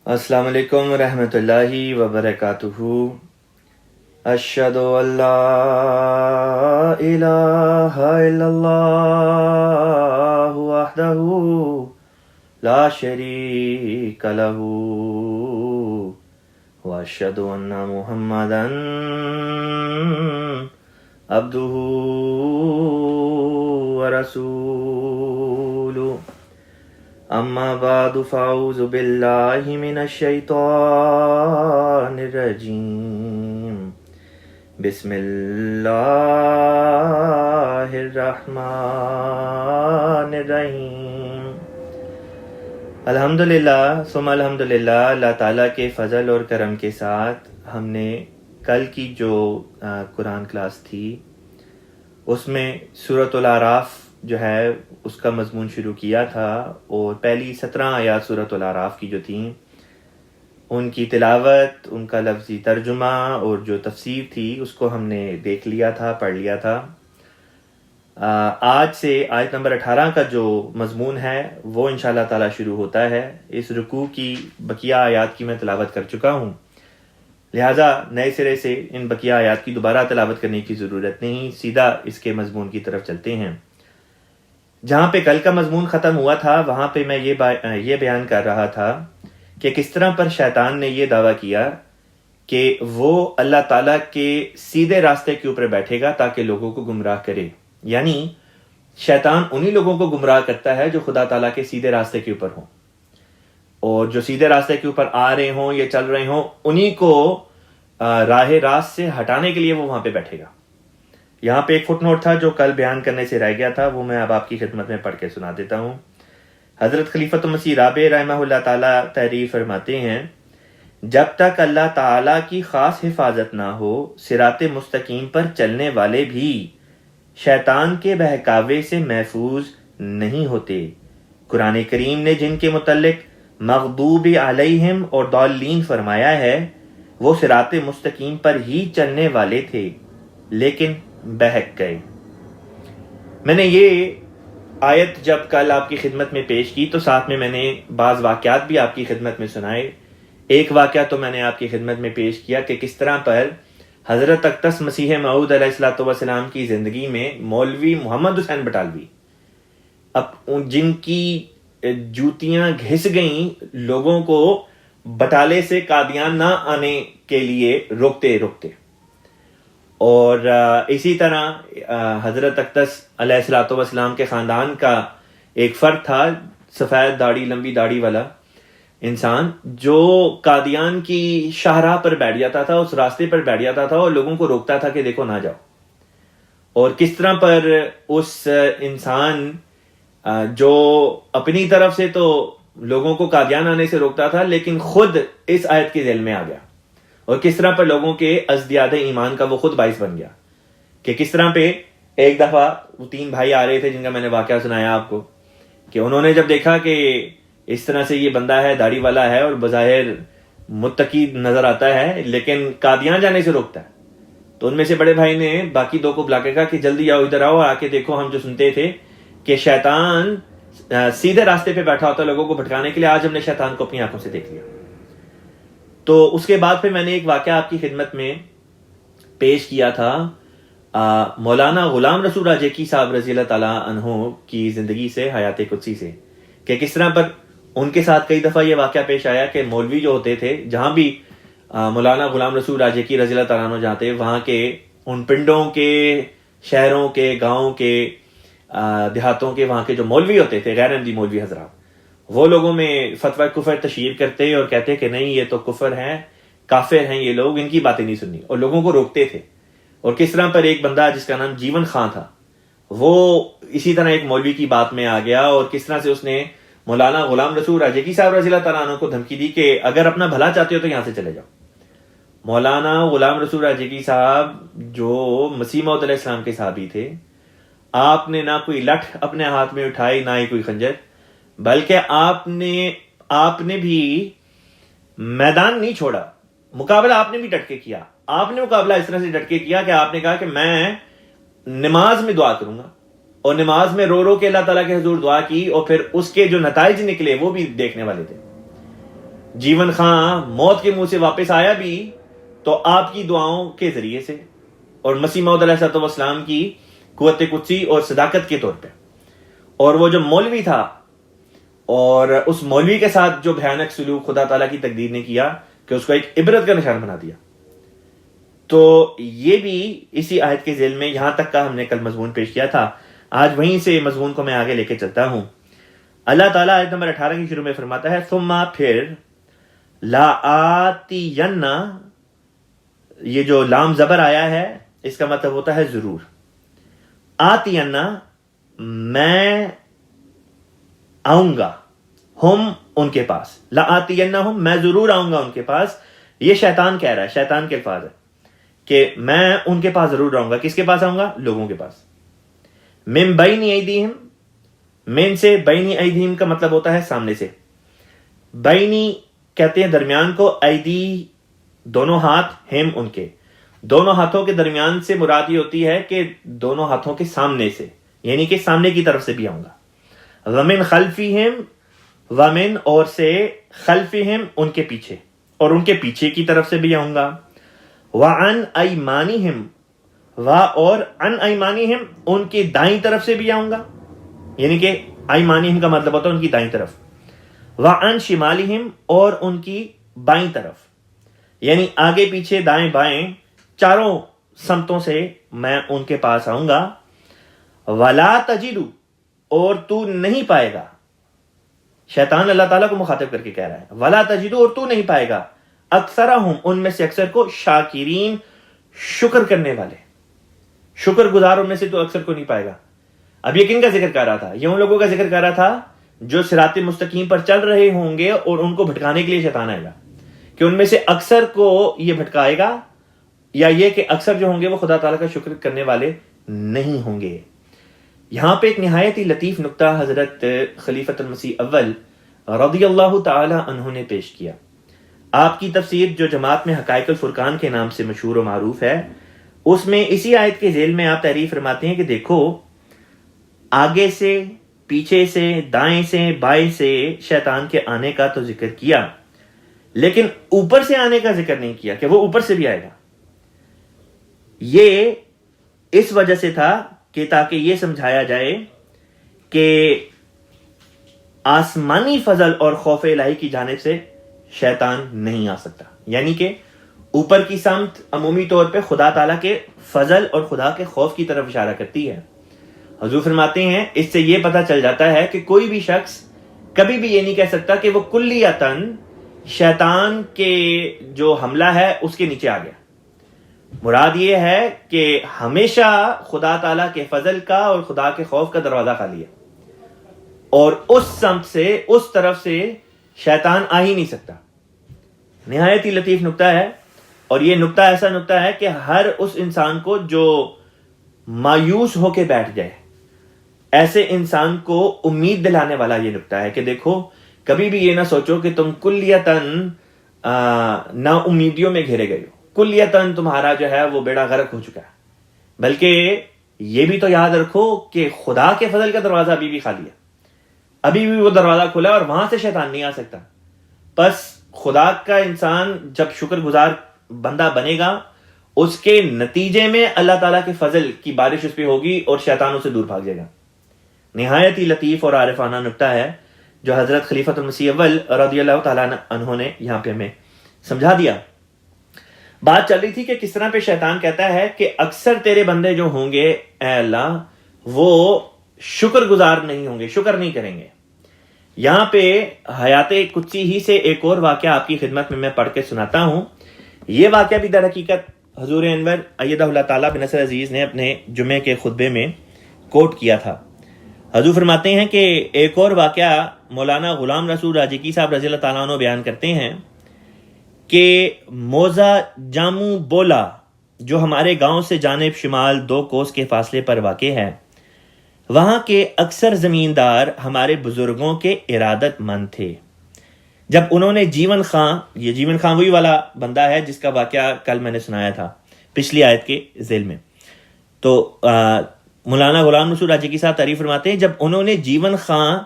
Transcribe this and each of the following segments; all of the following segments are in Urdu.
السلام علیکم ورحمۃ اللہ وبرکاتہ۔ اشہد ان لا الہ الا اللہ وحدہ لا شریک لہ واشہد ان محمدا عبدہ ورسولہ۔ اما بعد فاعوذ باللہ من الشیطان الرجیم، بسم اللہ الرحمن الرحیم۔ الحمدللہ ثم الحمدللہ، اللہ تعالیٰ کے فضل اور کرم کے ساتھ ہم نے کل کی جو قرآن کلاس تھی اس میں سورۃ الاعراف جو ہے اس کا مضمون شروع کیا تھا، اور پہلی 17 آیات سورۃ الاعراف کی جو تھیں ان کی تلاوت، ان کا لفظی ترجمہ اور جو تفسیر تھی اس کو ہم نے دیکھ لیا تھا، پڑھ لیا تھا۔ آج سے آیت نمبر 18 کا جو مضمون ہے وہ انشاءاللہ تعالی شروع ہوتا ہے۔ اس رکوع کی بقیہ آیات کی میں تلاوت کر چکا ہوں، لہٰذا نئے سرے سے ان بقیہ آیات کی دوبارہ تلاوت کرنے کی ضرورت نہیں، سیدھا اس کے مضمون کی طرف چلتے ہیں۔ جہاں پہ کل کا مضمون ختم ہوا تھا وہاں پہ میں یہ بیان کر رہا تھا کہ کس طرح پر شیطان نے یہ دعویٰ کیا کہ وہ اللہ تعالیٰ کے سیدھے راستے کے اوپر بیٹھے گا تاکہ لوگوں کو گمراہ کرے، یعنی شیطان انہی لوگوں کو گمراہ کرتا ہے جو خدا تعالیٰ کے سیدھے راستے کے اوپر ہوں، اور جو سیدھے راستے کے اوپر آ رہے ہوں یا چل رہے ہوں انہی کو راہ راست سے ہٹانے کے لیے وہ وہاں پہ بیٹھے گا۔ یہاں پہ ایک فٹ نوٹ تھا جو کل بیان کرنے سے رہ گیا تھا، وہ میں اب آپ کی خدمت میں پڑھ کے سنا دیتا ہوں۔ حضرت خلیفۃ مسیح رابع رحمہ اللہ تعالیٰ تحریر فرماتے ہیں، جب تک اللہ تعالیٰ کی خاص حفاظت نہ ہو صراط مستقیم پر چلنے والے بھی شیطان کے بہکاوے سے محفوظ نہیں ہوتے۔ قرآن کریم نے جن کے متعلق مغضوب علیہم اور ضالین فرمایا ہے وہ صراط مستقیم پر ہی چلنے والے تھے لیکن بہک گئے۔ میں نے یہ آیت جب کل آپ کی خدمت میں پیش کی تو ساتھ میں نے بعض واقعات بھی آپ کی خدمت میں سنائے۔ ایک واقعہ تو میں نے آپ کی خدمت میں پیش کیا کہ کس طرح پر حضرت اقدس مسیح موعود علیہ الصلوۃ والسلام کی زندگی میں مولوی محمد حسین بٹالوی جن کی جوتیاں گھس گئیں لوگوں کو بٹالے سے قادیان نہ آنے کے لیے روکتے، اور اسی طرح حضرت اقدس علیہ الصلوۃ والسلام کے خاندان کا ایک فرد تھا، سفید داڑھی، لمبی داڑھی والا انسان، جو قادیان کی شاہراہ پر بیٹھ جاتا تھا، اس راستے پر بیٹھ جاتا تھا اور لوگوں کو روکتا تھا کہ دیکھو نہ جاؤ۔ اور کس طرح پر اس انسان جو اپنی طرف سے تو لوگوں کو قادیان آنے سے روکتا تھا لیکن خود اس آیت کے ذیل میں آ گیا، اور کس طرح پر لوگوں کے ازدیاد ایمان کا وہ خود باعث بن گیا۔ کہ کس طرح پہ ایک دفعہ وہ 3 بھائی آ رہے تھے جن کا میں نے واقعہ سنایا آپ کو، کہ انہوں نے جب دیکھا کہ اس طرح سے یہ بندہ ہے، داڑھی والا ہے اور بظاہر متقی نظر آتا ہے لیکن قادیان جانے سے روکتا ہے، تو ان میں سے بڑے بھائی نے باقی 2 کو بلا کے کہا کہ جلدی آؤ، ادھر آؤ، آ کے دیکھو ہم جو سنتے تھے کہ شیطان سیدھے راستے پہ بیٹھا ہوتا ہے لوگوں کو بھٹکانے کے لیے، آج ہم نے شیطان کو اپنی آنکھوں سے دیکھ لیا۔ تو اس کے بعد پھر میں نے ایک واقعہ آپ کی خدمت میں پیش کیا تھا مولانا غلام رسول راجیکی صاحب رضی اللہ تعالیٰ عنہ کی زندگی سے، حیات قدسی سے، کہ کس طرح پر ان کے ساتھ کئی دفعہ یہ واقعہ پیش آیا کہ مولوی جو ہوتے تھے، جہاں بھی مولانا غلام رسول راجیکی رضی اللہ تعالیٰ عنہ جاتے، وہاں کے ان پنڈوں کے، شہروں کے، گاؤں کے، دیہاتوں کے وہاں کے جو مولوی ہوتے تھے، غیر احمدی مولوی حضرات، وہ لوگوں میں فتویٰ کفر تشہیر کرتے اور کہتے کہ نہیں یہ تو کفر ہیں، کافر ہیں یہ لوگ، ان کی باتیں نہیں سننی، اور لوگوں کو روکتے تھے۔ اور کس طرح پر ایک بندہ جس کا نام جیون خان تھا، وہ اسی طرح ایک مولوی کی بات میں آ گیا، اور کس طرح سے اس نے مولانا غلام رسول راجیکی صاحب رضی اللہ تعالیٰ عنہ کو دھمکی دی کہ اگر اپنا بھلا چاہتے ہو تو یہاں سے چلے جاؤ۔ مولانا غلام رسول راجیکی صاحب جو مسیح موعود علیہ السلام کے صحابی تھے، آپ نے نہ کوئی لٹھ اپنے ہاتھ میں اٹھائی نہ ہی کوئی خنجر، بلکہ آپ نے بھی میدان نہیں چھوڑا، مقابلہ آپ نے بھی ڈٹ کے کیا۔ آپ نے مقابلہ اس طرح سے ڈٹ کے کیا کہ آپ نے کہا کہ میں نماز میں دعا کروں گا، اور نماز میں رو رو کے اللہ تعالیٰ کے حضور دعا کی، اور پھر اس کے جو نتائج نکلے وہ بھی دیکھنے والے تھے۔ جیون خان موت کے منہ سے واپس آیا بھی تو آپ کی دعاؤں کے ذریعے سے اور مسیح موعود علیہ السلام کی قوت قدسی اور صداقت کے طور پہ. اور وہ جو مولوی تھا اور اس مولوی کے ساتھ جو بھیانک سلوک خدا تعالیٰ کی تقدیر نے کیا کہ اس کو ایک عبرت کا نشان بنا دیا. تو یہ بھی اسی آیت کے ذیل میں یہاں تک کا ہم نے کل مضمون پیش کیا تھا. آج وہیں سے مضمون کو میں آگے لے کے چلتا ہوں. اللہ تعالیٰ آیت نمبر 18 کی شروع میں فرماتا ہے ثم پھر لا آتین، یہ جو لام زبر آیا ہے اس کا مطلب ہوتا ہے ضرور. آتین میں آؤں گا، ہم ان کے پاس، لا آتینہم میں ضرور آؤں گا ان کے پاس. یہ شیطان کہہ رہا ہے، شیطان کے الفاظ ہے کہ میں ان کے پاس ضرور آؤں گا. کس کے پاس آؤں گا؟ لوگوں کے پاس. من بین ایدیہم، من سے بین ایدیہم کا مطلب ہوتا ہے سامنے سے. بینی کہتے ہیں درمیان کو، ایدی دونوں ہاتھ، ہم ان کے دونوں ہاتھوں کے درمیان سے مراد یہ ہوتی ہے کہ دونوں ہاتھوں کے سامنے سے، یعنی کہ سامنے کی طرف سے بھی آؤں گا. ومن خلفہم، ومن اور سے خلفہم ان کے پیچھے، اور ان کے پیچھے کی طرف سے بھی آؤں گا. وعن ایمانہم، اور عن ایمانہم ان کی دائیں طرف سے بھی آؤں گا، یعنی کہ ایمانہم کا مطلب ہوتا ہے ان کی دائیں طرف. وعن شمالہم اور ان کی بائیں طرف، یعنی آگے پیچھے دائیں بائیں چاروں سمتوں سے میں ان کے پاس آؤں گا. ولا تجد، اور تو نہیں پائے گا. شیطان اللہ تعالیٰ کو مخاطب کر کے کہہ رہا ہے ولا تجد، اور تو نہیں پائے گا اکثرہم ان میں سے اکثر کو، شاکرین شکر کرنے والے، شکر گزار ان میں سے تو اکثر کو نہیں پائے گا. اب یہ کن کا ذکر کر رہا تھا؟ یہ ان لوگوں کا ذکر کر رہا تھا جو صراط مستقیم پر چل رہے ہوں گے اور ان کو بھٹکانے کے لیے شیطان آئے گا، کہ ان میں سے اکثر کو یہ بھٹکائے گا، یا یہ کہ اکثر جو ہوں گے وہ خدا تعالیٰ کا شکر کرنے والے نہیں ہوں گے. یہاں پہ ایک نہایت ہی لطیف نکتہ حضرت خلیفۃ المسیح اول رضی اللہ تعالی عنہ نے پیش کیا. آپ کی تفسیر جو جماعت میں حقائق الفرقان کے نام سے مشہور و معروف ہے، اس میں اسی آیت کے ذیل میں آپ تعریف فرماتے ہیں کہ دیکھو آگے سے، پیچھے سے، دائیں سے، بائیں سے شیطان کے آنے کا تو ذکر کیا، لیکن اوپر سے آنے کا ذکر نہیں کیا کہ وہ اوپر سے بھی آئے گا. یہ اس وجہ سے تھا کہ تاکہ یہ سمجھایا جائے کہ آسمانی فضل اور خوف الہی کی جانب سے شیطان نہیں آ سکتا، یعنی کہ اوپر کی سمت عمومی طور پہ خدا تعالیٰ کے فضل اور خدا کے خوف کی طرف اشارہ کرتی ہے. حضور فرماتے ہیں اس سے یہ پتہ چل جاتا ہے کہ کوئی بھی شخص کبھی بھی یہ نہیں کہہ سکتا کہ وہ کلیتاً شیطان کے جو حملہ ہے اس کے نیچے آ گیا. مراد یہ ہے کہ ہمیشہ خدا تعالیٰ کے فضل کا اور خدا کے خوف کا دروازہ خالی ہے، اور اس سمت سے، اس طرف سے شیطان آ ہی نہیں سکتا. نہایت ہی لطیف نکتہ ہے، اور یہ نکتہ ایسا نکتہ ہے کہ ہر اس انسان کو جو مایوس ہو کے بیٹھ جائے، ایسے انسان کو امید دلانے والا یہ نکتہ ہے کہ دیکھو کبھی بھی یہ نہ سوچو کہ تم کلیتاً نا امیدیوں میں گھرے گئے ہو، کلیتاً تمہارا جو ہے وہ بیڑا غرق ہو چکا ہے، بلکہ یہ بھی تو یاد رکھو کہ خدا کے فضل کا دروازہ ابھی بھی خالی ہے، ابھی بھی وہ دروازہ کھلا ہے اور وہاں سے شیطان نہیں آ سکتا. بس خدا کا انسان جب شکر گزار بندہ بنے گا، اس کے نتیجے میں اللہ تعالیٰ کے فضل کی بارش اس پہ ہوگی اور شیطان اسے دور بھاگ جائے گا. نہایت ہی لطیف اور عارفانہ نکتہ ہے جو حضرت خلیفۃ المسیح اول رضی اللہ تعالیٰ عنہ نے یہاں پہ ہمیں سمجھا دیا. بات چل رہی تھی کہ کس طرح پہ شیطان کہتا ہے کہ اکثر تیرے بندے جو ہوں گے اے اللہ وہ شکر گزار نہیں ہوں گے، شکر نہیں کریں گے. یہاں پہ حیات قدسی ہی سے ایک اور واقعہ آپ کی خدمت میں پڑھ کے سناتا ہوں. یہ واقعہ بھی در حقیقت حضور انور ایدہ اللہ تعالیٰ بن نصر عزیز نے اپنے جمعے کے خطبے میں کوٹ کیا تھا. حضور فرماتے ہیں کہ ایک اور واقعہ مولانا غلام رسول راجیکی صاحب رضی اللہ تعالیٰ عنہ بیان کرتے ہیں کہ موزہ جامو بولا جو ہمارے گاؤں سے جانب شمال 2 کوس کے فاصلے پر واقع ہے، وہاں کے اکثر زمیندار ہمارے بزرگوں کے ارادت مند تھے. جب انہوں نے جیون خان، یہ جیون خان وہی والا بندہ ہے جس کا واقعہ کل میں نے سنایا تھا پچھلی آیت کے ذیل میں، تو مولانا غلام رسول راجیکی صاحب تعریف فرماتے ہیں جب انہوں نے جیون خان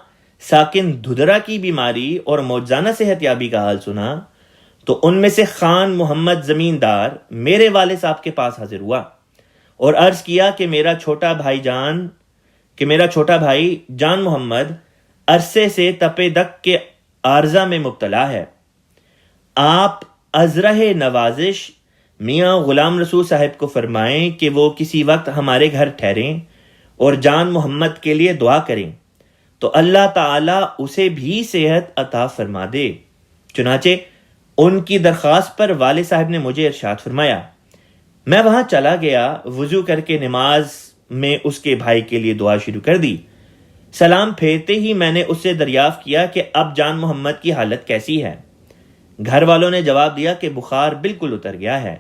ساکن دھدرا کی بیماری اور موجزانہ صحت یابی کا حال سنا تو ان میں سے خان محمد زمیندار میرے والد صاحب کے پاس حاضر ہوا اور عرض کیا کہ میرا چھوٹا بھائی جان محمد عرصے سے تپے دق کے عارضہ میں مبتلا ہے. آپ ازرہ نوازش میاں غلام رسول صاحب کو فرمائیں کہ وہ کسی وقت ہمارے گھر ٹھہریں اور جان محمد کے لیے دعا کریں تو اللہ تعالیٰ اسے بھی صحت عطا فرما دے. چنانچہ ان کی درخواست پر والد صاحب نے مجھے ارشاد فرمایا. میں وہاں چلا گیا، وضو کر کے نماز میں اس کے بھائی کے لیے دعا شروع کر دی. سلام پھیرتے ہی میں نے اس سے دریافت کیا کہ اب جان محمد کی حالت کیسی ہے. گھر والوں نے جواب دیا کہ بخار بالکل اتر گیا ہے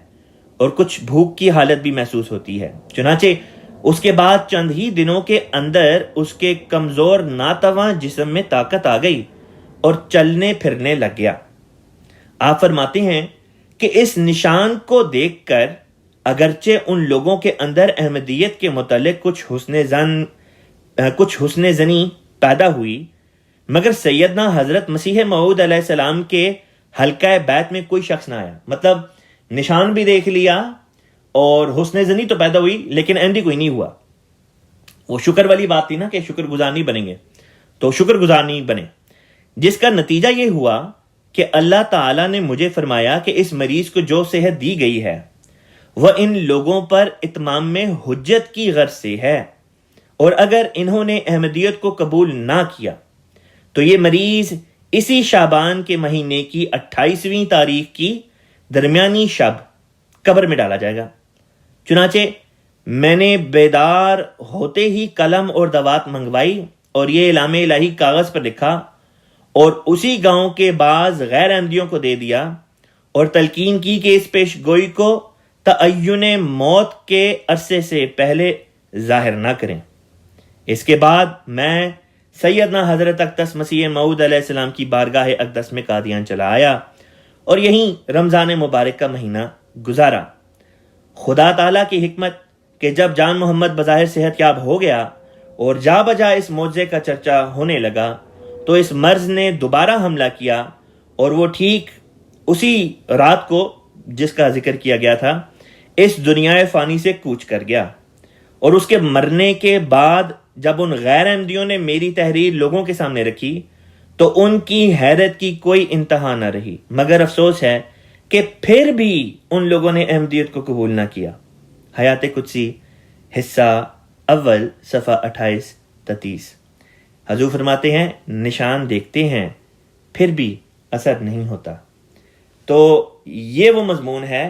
اور کچھ بھوک کی حالت بھی محسوس ہوتی ہے. چنانچہ اس کے بعد چند ہی دنوں کے اندر اس کے کمزور ناتواں جسم میں طاقت آ گئی اور چلنے پھرنے لگ گیا. آپ فرماتے ہیں کہ اس نشان کو دیکھ کر اگرچہ ان لوگوں کے اندر احمدیت کے متعلق کچھ حسن زنی پیدا ہوئی، مگر سیدنا حضرت مسیح موعود علیہ السلام کے حلقہ بیت میں کوئی شخص نہ آیا. مطلب نشان بھی دیکھ لیا اور حسن زنی تو پیدا ہوئی لیکن احمدی کوئی نہیں ہوا. وہ شکر والی بات تھی نا کہ شکر گزار نہیں بنیں گے، تو شکر گزار نہیں بنے، جس کا نتیجہ یہ ہوا کہ اللہ تعالیٰ نے مجھے فرمایا کہ اس مریض کو جو صحت دی گئی ہے وہ ان لوگوں پر اتمام میں حجت کی غرض سے ہے، اور اگر انہوں نے احمدیت کو قبول نہ کیا تو یہ مریض اسی شعبان کے مہینے کی 28ویں تاریخ کی درمیانی شب قبر میں ڈالا جائے گا. چنانچہ میں نے بیدار ہوتے ہی قلم اور دوات منگوائی اور یہ اعلام الہی کاغذ پر لکھا اور اسی گاؤں کے بعض غیر احمدیوں کو دے دیا اور تلقین کی کہ اس پیش گوئی کو تعین موت کے عرصے سے پہلے ظاہر نہ کریں. اس کے بعد میں سیدنا حضرت اقدس مسیح موعود علیہ السلام کی بارگاہ اقدس میں قادیان چلا آیا اور یہیں رمضان مبارک کا مہینہ گزارا. خدا تعالیٰ کی حکمت کہ جب جان محمد بظاہر صحت یاب ہو گیا اور جا بجا اس معجزے کا چرچا ہونے لگا تو اس مرض نے دوبارہ حملہ کیا اور وہ ٹھیک اسی رات کو جس کا ذکر کیا گیا تھا اس دنیا فانی سے کوچ کر گیا. اور اس کے مرنے کے بعد جب ان غیر احمدیوں نے میری تحریر لوگوں کے سامنے رکھی تو ان کی حیرت کی کوئی انتہا نہ رہی، مگر افسوس ہے کہ پھر بھی ان لوگوں نے احمدیت کو قبول نہ کیا. حیات قدسی حصہ اول صفحہ 28-30. حضور فرماتے ہیں نشان دیکھتے ہیں پھر بھی اثر نہیں ہوتا. تو یہ وہ مضمون ہے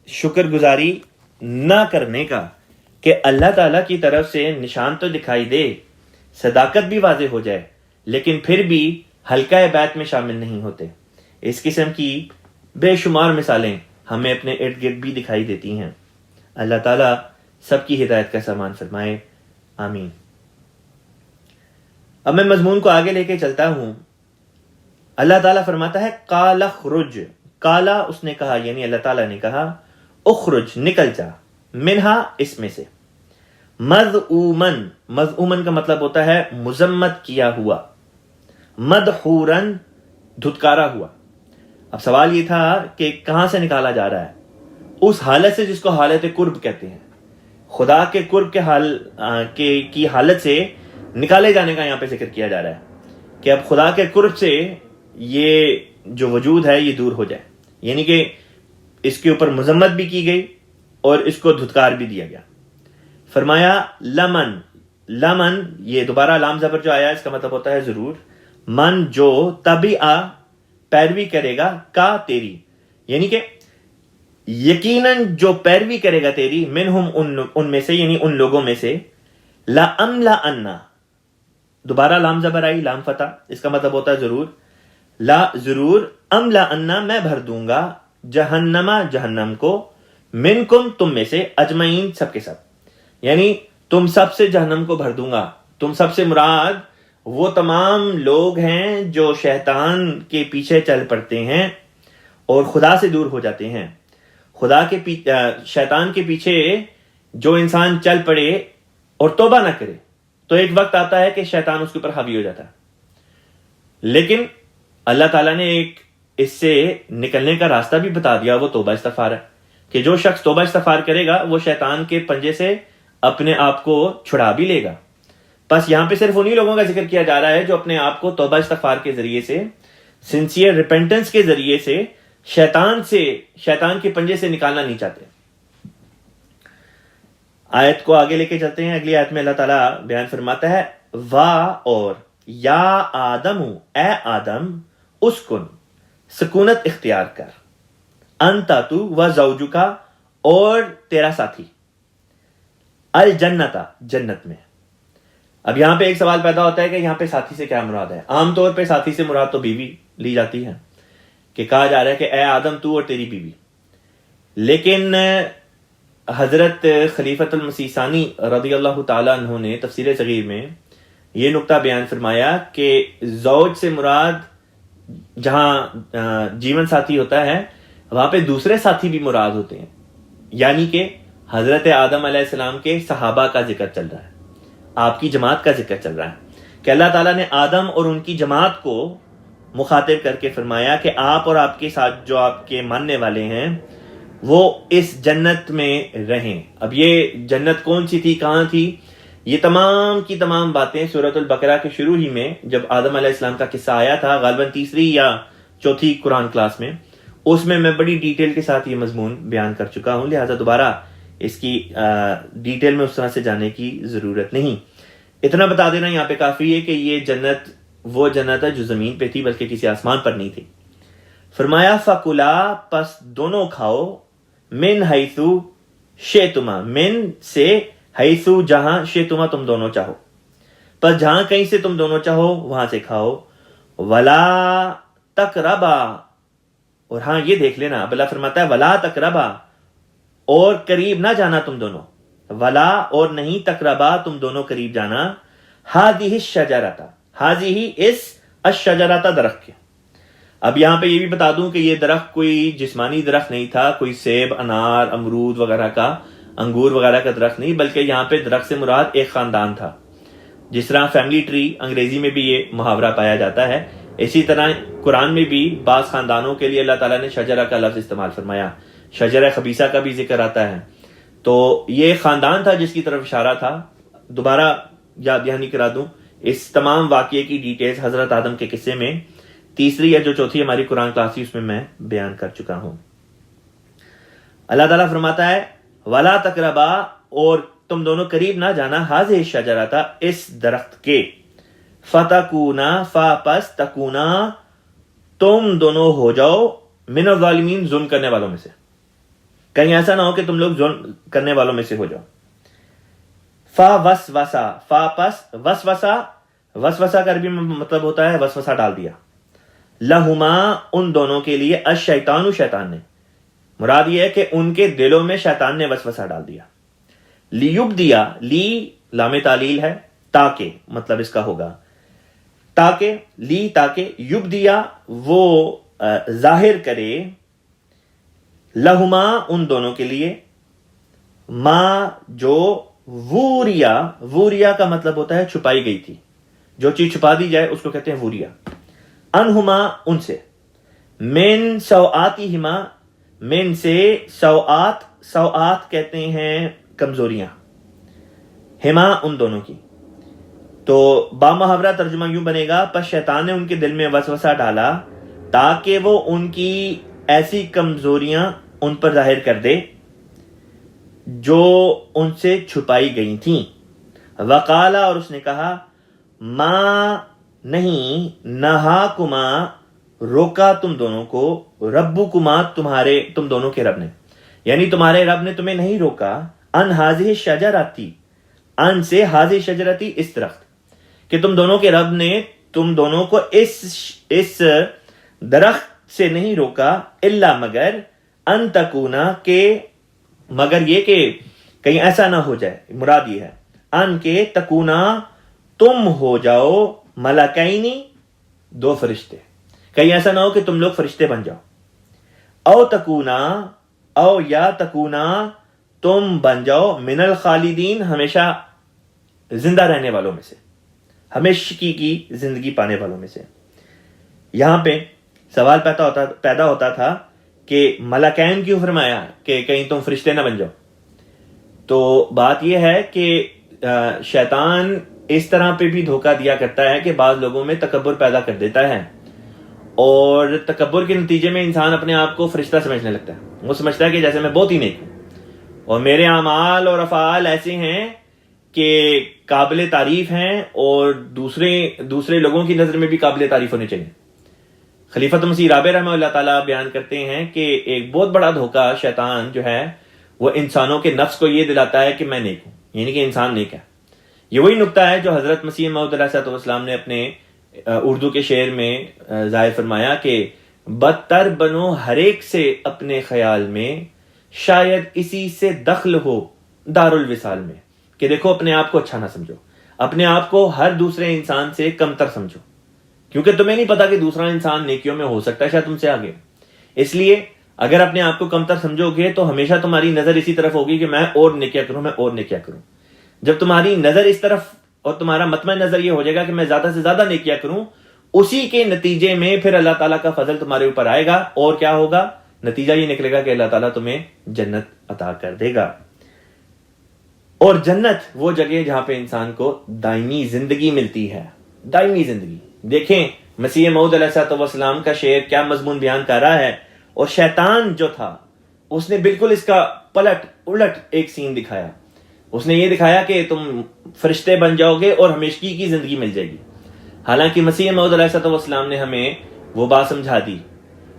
شکر گزاری نہ کرنے کا کہ اللہ تعالیٰ کی طرف سے نشان تو دکھائی دے، صداقت بھی واضح ہو جائے، لیکن پھر بھی حلقہ بیت میں شامل نہیں ہوتے. اس قسم کی بے شمار مثالیں ہمیں اپنے ارد گرد بھی دکھائی دیتی ہیں. اللہ تعالیٰ سب کی ہدایت کا سامان فرمائے، آمین. اب میں مضمون کو آگے لے کے چلتا ہوں. اللہ تعالیٰ فرماتا ہے قال اخرج، کالا اس نے کہا، یعنی اللہ تعالیٰ نے کہا اخرج نکل جا، منہا اس میں سے، مذعومن، مذعومن کا مطلب ہوتا ہے مذمت کیا ہوا، مدحورن دھتکارا ہوا. اب سوال یہ تھا کہ کہاں سے نکالا جا رہا ہے؟ اس حالت سے جس کو حالت قرب کہتے ہیں. خدا کے قرب کے حال کی حالت سے نکالے جانے کا یہاں پہ ذکر کیا جا رہا ہے کہ اب خدا کے قرب سے یہ جو وجود ہے یہ دور ہو جائے، یعنی کہ اس کے اوپر مذمت بھی کی گئی اور اس کو دھتکار بھی دیا گیا. فرمایا لمن، لمن یہ دوبارہ لام زبر جو آیا اس کا مطلب ہوتا ہے ضرور. من جو تبعہ پیروی کرے گا کا تیری، یعنی کہ یقیناً جو پیروی کرے گا تیری، منہم ان میں سے، یعنی ان لوگوں میں سے، لَأَمْلَأَنَّ دوبارہ لام زبر آئی، لام فتح، اس کا مطلب ہوتا ہے ضرور. لا ضرور، املأنّ میں بھر دوں گا، جہنم جہنم کو، منکم تم میں سے، اجمعین سب کے سب، یعنی تم سب سے جہنم کو بھر دوں گا. تم سب سے مراد وہ تمام لوگ ہیں جو شیطان کے پیچھے چل پڑتے ہیں اور خدا سے دور ہو جاتے ہیں. شیطان کے پیچھے جو انسان چل پڑے اور توبہ نہ کرے تو ایک وقت آتا ہے کہ شیطان اس کے اوپر حاوی ہو جاتا ہے. لیکن اللہ تعالیٰ نے ایک اس سے نکلنے کا راستہ بھی بتا دیا، وہ توبہ استغفار ہے، کہ جو شخص توبہ استغفار کرے گا وہ شیطان کے پنجے سے اپنے آپ کو چھڑا بھی لے گا۔ بس یہاں پہ صرف انہی لوگوں کا ذکر کیا جا رہا ہے جو اپنے آپ کو توبہ استغفار کے ذریعے سے، سنسیئر ریپینٹنس کے ذریعے سے شیطان کے پنجے سے نکالنا نہیں چاہتے۔ آیت کو آگے لے کے چلتے ہیں۔ اگلی آیت میں اللہ تعالیٰ بیان فرماتا ہے اور یا آدم، اے آدم، اسکن، سکونت اختیار کر، انتا تو و زوجکا، اور تیرا ساتھی، الجنتا، جنت میں۔ اب یہاں پہ ایک سوال پیدا ہوتا ہے کہ یہاں پہ ساتھی سے کیا مراد ہے؟ عام طور پہ ساتھی سے مراد تو بیوی لی جاتی ہے، کہ کہا جا رہا ہے کہ اے آدم تو اور تیری بیوی، لیکن حضرت خلیفۃ المسیح ثانی رضی اللہ تعالیٰ عنہ نے تفسیر صغیر میں یہ نقطہ بیان فرمایا کہ زوج سے مراد جہاں جیون ساتھی ہوتا ہے وہاں پہ دوسرے ساتھی بھی مراد ہوتے ہیں، یعنی کہ حضرت آدم علیہ السلام کے صحابہ کا ذکر چل رہا ہے، آپ کی جماعت کا ذکر چل رہا ہے، کہ اللہ تعالیٰ نے آدم اور ان کی جماعت کو مخاطب کر کے فرمایا کہ آپ اور آپ کے ساتھ جو آپ کے ماننے والے ہیں وہ اس جنت میں رہیں۔ اب یہ جنت کون سی تھی، کہاں تھی، یہ تمام کی تمام باتیں سورۃ البقرہ کے شروع ہی میں جب آدم علیہ السلام کا قصہ آیا تھا، غالباً تیسری یا چوتھی قرآن کلاس میں، اس میں بڑی ڈیٹیل کے ساتھ یہ مضمون بیان کر چکا ہوں، لہٰذا دوبارہ اس کی ڈیٹیل میں اس طرح سے جانے کی ضرورت نہیں۔ اتنا بتا دینا یہاں پہ کافی ہے کہ یہ جنت وہ جنت ہے جو زمین پہ تھی، بلکہ کسی آسمان پر نہیں تھی۔ فرمایا فَكُلَا، پس دونوں کھاؤ، من حیثو شئتما، من سے، حیثو جہاں، شئتما تم دونوں چاہو، پس جہاں کہیں سے تم دونوں چاہو وہاں سے کھاؤ، ولا تقربا، اور ہاں یہ دیکھ لینا اب اللہ فرماتا ہے ولا تقربا، اور قریب نہ جانا تم دونوں، ولا اور نہیں، تقربا تم دونوں قریب جانا، ہذہ الشجرۃ، ہذہ اس، الشجرۃ درخت کے۔ اب یہاں پہ یہ بھی بتا دوں کہ یہ درخت کوئی جسمانی درخت نہیں تھا، کوئی سیب، انار، امرود وغیرہ کا، انگور وغیرہ کا درخت نہیں، بلکہ یہاں پہ درخت سے مراد ایک خاندان تھا۔ جس طرح فیملی ٹری انگریزی میں بھی یہ محاورہ پایا جاتا ہے، اسی طرح قرآن میں بھی بعض خاندانوں کے لیے اللہ تعالیٰ نے شجرہ کا لفظ استعمال فرمایا، شجرہ خبیثہ کا بھی ذکر آتا ہے۔ تو یہ خاندان تھا جس کی طرف اشارہ تھا۔ دوبارہ یاد دہانی کرا دوں، اس تمام واقعے کی ڈیٹیلز حضرت آدم کے قصے میں تیسری یا جو چوتھی ہماری قرآن کلاس تھی اس میں بیان کر چکا ہوں۔ اللہ تعالیٰ فرماتا ہے ولا تقربا، اور تم دونوں قریب نہ جانا، ہذہ الشجرۃ، اس درخت کے، فتکونا، پس تکونا، تم دونوں ہو جاؤ، من الظالمین، ظلم کرنے والوں میں سے، کہیں ایسا نہ ہو کہ تم لوگ ظلم کرنے والوں میں سے ہو جاؤ۔ فوسوسا، پس وسوسہ، وسوسہ کا عربی میں مطلب ہوتا ہے وسوسہ ڈال دیا، لہما، ان دونوں کے لیے، الشیطان، شیطان نے، مراد یہ ہے کہ ان کے دلوں میں شیطان نے وسوسہ ڈال دیا، لیبدیا، لی لام تعلیل ہے، تاکہ مطلب اس کا ہوگا تاکہ، لی تاکہ، یبدیا وہ ظاہر کرے، لہما ان دونوں کے لیے، ما جو، ووریا، ووریا کا مطلب ہوتا ہے چھپائی گئی تھی، جو چیز چھپا دی جائے اس کو کہتے ہیں ووریا، انہما ان سے، من سوآتہما، من سے، سوآت، سوآت کہتے ہیں کمزوریاں، ہما ان دونوں کی، تو بامحاورہ ترجمہ یوں بنے گا پس شیطان نے ان کے دل میں وسوسہ ڈالا تاکہ وہ ان کی ایسی کمزوریاں ان پر ظاہر کر دے جو ان سے چھپائی گئی تھیں، وقالا، اور اس نے کہا، ما نہیں، نہاکما، روکا تم دونوں کو، ربکما، تم دونوں کے رب نے، یعنی تمہارے رب نے تمہیں نہیں روکا، ان ہذہ الشجرۃ، ان سے، ہذہ الشجرۃ، اس درخت، کہ تم دونوں کے رب نے تم دونوں کو اس درخت سے نہیں روکا، الا مگر، ان تکونا، کہ مگر یہ کہ کہیں ایسا نہ ہو جائے، مراد یہ ہے ان کے، تکونا تم ہو جاؤ، ملکینی، دو فرشتے، کہیں ایسا نہ ہو کہ تم لوگ فرشتے بن جاؤ، او تکونا، او یا تکونا، تم بن جاؤ، من الخالدین، ہمیشہ زندہ رہنے والوں میں سے، ہمیشہ کی زندگی پانے والوں میں سے، یہاں پہ سوال پیدا ہوتا تھا کہ ملکین کیوں فرمایا کہ کہیں تم فرشتے نہ بن جاؤ. تو بات یہ ہے کہ شیطان اس طرح پہ بھی دھوکہ دیا کرتا ہے کہ بعض لوگوں میں تکبر پیدا کر دیتا ہے، اور تکبر کے نتیجے میں انسان اپنے آپ کو فرشتہ سمجھنے لگتا ہے. وہ سمجھتا ہے کہ جیسے میں بہت ہی نیک ہوں اور میرے اعمال اور افعال ایسے ہیں کہ قابل تعریف ہیں اور دوسرے لوگوں کی نظر میں بھی قابل تعریف ہونے چاہیے. خلیفۃ مسیح رابع رحمہ اللہ تعالیٰ بیان کرتے ہیں کہ ایک بہت بڑا دھوکہ شیطان جو ہے وہ انسانوں کے نفس کو یہ دلاتا ہے کہ میں نیک ہوں، یعنی کہ انسان نیک ہے. یہ وہی نقطہ ہے جو حضرت مسیح موعود علیہ السلام نے اپنے اردو کے شعر میں ظاہر فرمایا کہ بدتر بنو ہر ایک سے اپنے خیال میں، شاید اسی سے دخل ہو دار الوصال میں. کہ دیکھو اپنے آپ کو اچھا نہ سمجھو، اپنے آپ کو ہر دوسرے انسان سے کمتر سمجھو، کیونکہ تمہیں نہیں پتا کہ دوسرا انسان نیکیوں میں ہو سکتا ہے شاید تم سے آگے. اس لیے اگر اپنے آپ کو کمتر سمجھو گے تو ہمیشہ تمہاری نظر اسی طرف ہوگی کہ میں اور نیکیاں کروں، میں اور نیکیاں کروں. جب تمہاری نظر اس طرف اور تمہارا مطمئن نظر یہ ہو جائے گا کہ میں زیادہ سے زیادہ نیکیاں کروں، اسی کے نتیجے میں پھر اللہ تعالیٰ کا فضل تمہارے اوپر آئے گا، اور کیا ہوگا؟ نتیجہ یہ نکلے گا کہ اللہ تعالیٰ تمہیں جنت عطا کر دے گا. اور جنت وہ جگہ جہاں پہ انسان کو دائمی زندگی ملتی ہے، دائمی زندگی. دیکھیں مسیح موعود علیہ السلام کا شعر کیا مضمون بیان کر رہا ہے، اور شیطان جو تھا اس نے بالکل اس کا الٹ ایک سین دکھایا. اس نے یہ دکھایا کہ تم فرشتے بن جاؤ گے اور ہمیشگی کی زندگی مل جائے گی. حالانکہ مسیح موعود علیہ السلام نے ہمیں وہ بات سمجھا دی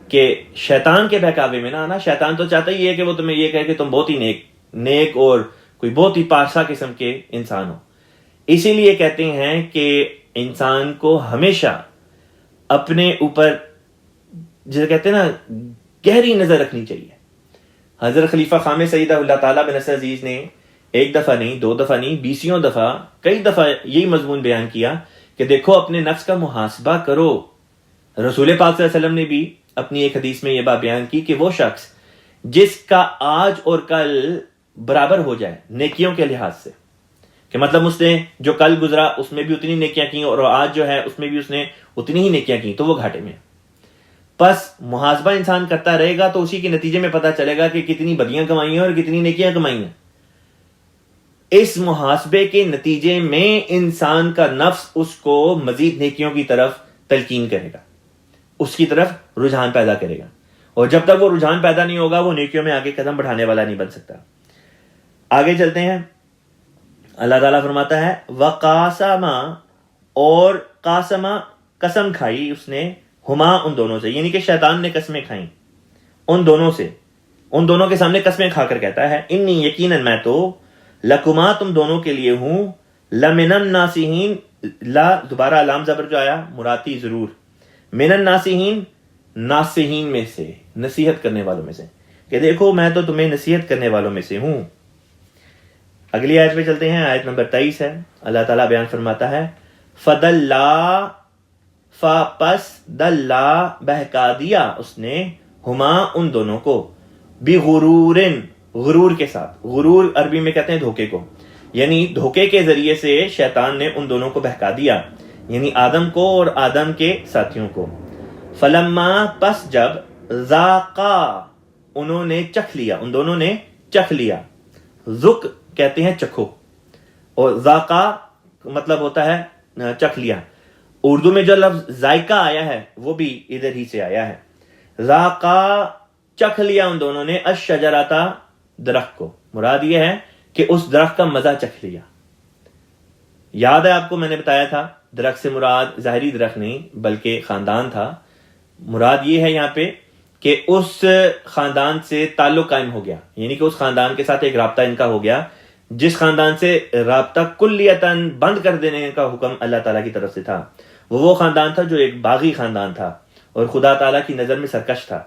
کہ شیطان کے بہکاوے میں نہ آنا. شیطان تو چاہتا ہی ہے کہ وہ تمہیں یہ کہے کہ تم بہت ہی نیک اور کوئی بہت ہی پاشا قسم کے انسان ہو. اسی لیے کہتے ہیں کہ انسان کو ہمیشہ اپنے اوپر جسے کہتے ہیں نا گہری نظر رکھنی چاہیے. حضرت خلیفہ خامس سیدہ اللہ تعالیٰ بن نصر عزیز نے ایک دفعہ نہیں، دو دفعہ نہیں، 20 دفعہ، کئی دفعہ یہی مضمون بیان کیا کہ دیکھو اپنے نفس کا محاسبہ کرو. رسول پاک صلی اللہ علیہ وسلم نے بھی اپنی ایک حدیث میں یہ بات بیان کی کہ وہ شخص جس کا آج اور کل برابر ہو جائے نیکیوں کے لحاظ سے، کہ مطلب اس نے جو کل گزرا اس میں بھی اتنی نیکیاں کی اور آج جو ہے اس میں بھی اس نے اتنی ہی نیکیاں کی، تو وہ گھاٹے میں. بس محاسبہ انسان کرتا رہے گا تو اسی کے نتیجے میں پتہ چلے گا کہ کتنی بدیاں کمائی ہیں اور کتنی نیکیاں کمائی ہیں. اس محاسبے کے نتیجے میں انسان کا نفس اس کو مزید نیکیوں کی طرف تلقین کرے گا، اس کی طرف رجحان پیدا کرے گا، اور جب تک وہ رجحان پیدا نہیں ہوگا وہ نیکیوں میں آگے قدم بڑھانے والا نہیں بن سکتا. آگے چلتے ہیں. اللہ تعالیٰ فرماتا ہے وقاسما، اور قاسما قسم کھائی اس نے، ہما ان دونوں سے، یعنی کہ شیطان نے قسمیں کھائیں ان دونوں سے، ان دونوں کے سامنے قسمیں کھا کر کہتا ہے انی یقیناً میں تو لکما تم دونوں کے لیے ہوں، لمن الناسین، لا دوبارہ لام زبر جو آیا مراتی ضرور، من الناسین ناسین میں سے، نصیحت کرنے والوں میں سے، کہ دیکھو میں تو تمہیں نصیحت کرنے والوں میں سے ہوں. اگلی آیت پہ چلتے ہیں، آیت نمبر 23 ہے. اللہ تعالیٰ بیان فرماتا ہے فدلا، پس دلا بہکا دیا اس نے، ہما ان دونوں کو، بغرور، غرور کے ساتھ. غرور عربی میں کہتے ہیں دھوکے کو، یعنی دھوکے کے ذریعے سے شیطان نے ان دونوں کو بہکا دیا، یعنی آدم کو اور آدم کے ساتھیوں کو. فلما، پس جب، ذاقا، انہوں نے چکھ لیا، ان دونوں نے چکھ لیا. ذق کہتے ہیں چکھو، اور ذاقا مطلب ہوتا ہے چکھ لیا. اردو میں جو لفظ ذائقہ آیا ہے وہ بھی ادھر ہی سے آیا ہے. ذاقا، چکھ لیا ان دونوں نے، الشجرۃ، درخت کو. مراد یہ ہے کہ اس درخت کا مزہ چکھ لیا. یاد ہے آپ کو میں نے بتایا تھا درخت سے مراد ظاہری درخت نہیں بلکہ خاندان تھا. مراد یہ ہے یہاں پہ کہ اس خاندان سے تعلق قائم ہو گیا، یعنی کہ اس خاندان کے ساتھ ایک رابطہ ان کا ہو گیا، جس خاندان سے رابطہ کلیتاً بند کر دینے کا حکم اللہ تعالیٰ کی طرف سے تھا. وہ خاندان تھا جو ایک باغی خاندان تھا اور خدا تعالیٰ کی نظر میں سرکش تھا.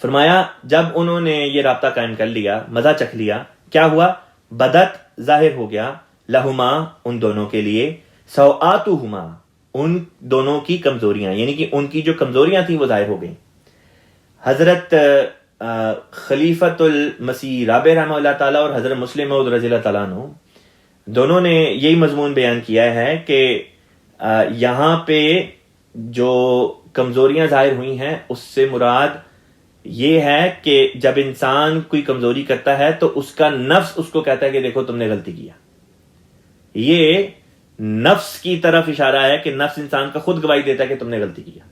فرمایا جب انہوں نے یہ رابطہ قائم کر لیا، مزہ چکھ لیا، کیا ہوا؟ بدت، ظاہر ہو گیا، لہما، ان دونوں کے لیے، سوآتہما، ان دونوں کی کمزوریاں، یعنی کہ ان کی جو کمزوریاں تھیں وہ ظاہر ہو گئیں. حضرت خلیفۃ المسیح رابع رحمہ اللہ تعالیٰ اور حضرت مسلم موعود رضی اللہ تعالیٰ عنہ دونوں نے یہی مضمون بیان کیا ہے کہ یہاں پہ جو کمزوریاں ظاہر ہوئی ہیں اس سے مراد یہ ہے کہ جب انسان کوئی کمزوری کرتا ہے تو اس کا نفس اس کو کہتا ہے کہ دیکھو تم نے غلطی کیا. یہ نفس کی طرف اشارہ ہے کہ نفس انسان کا خود گواہی دیتا ہے کہ تم نے غلطی کیا.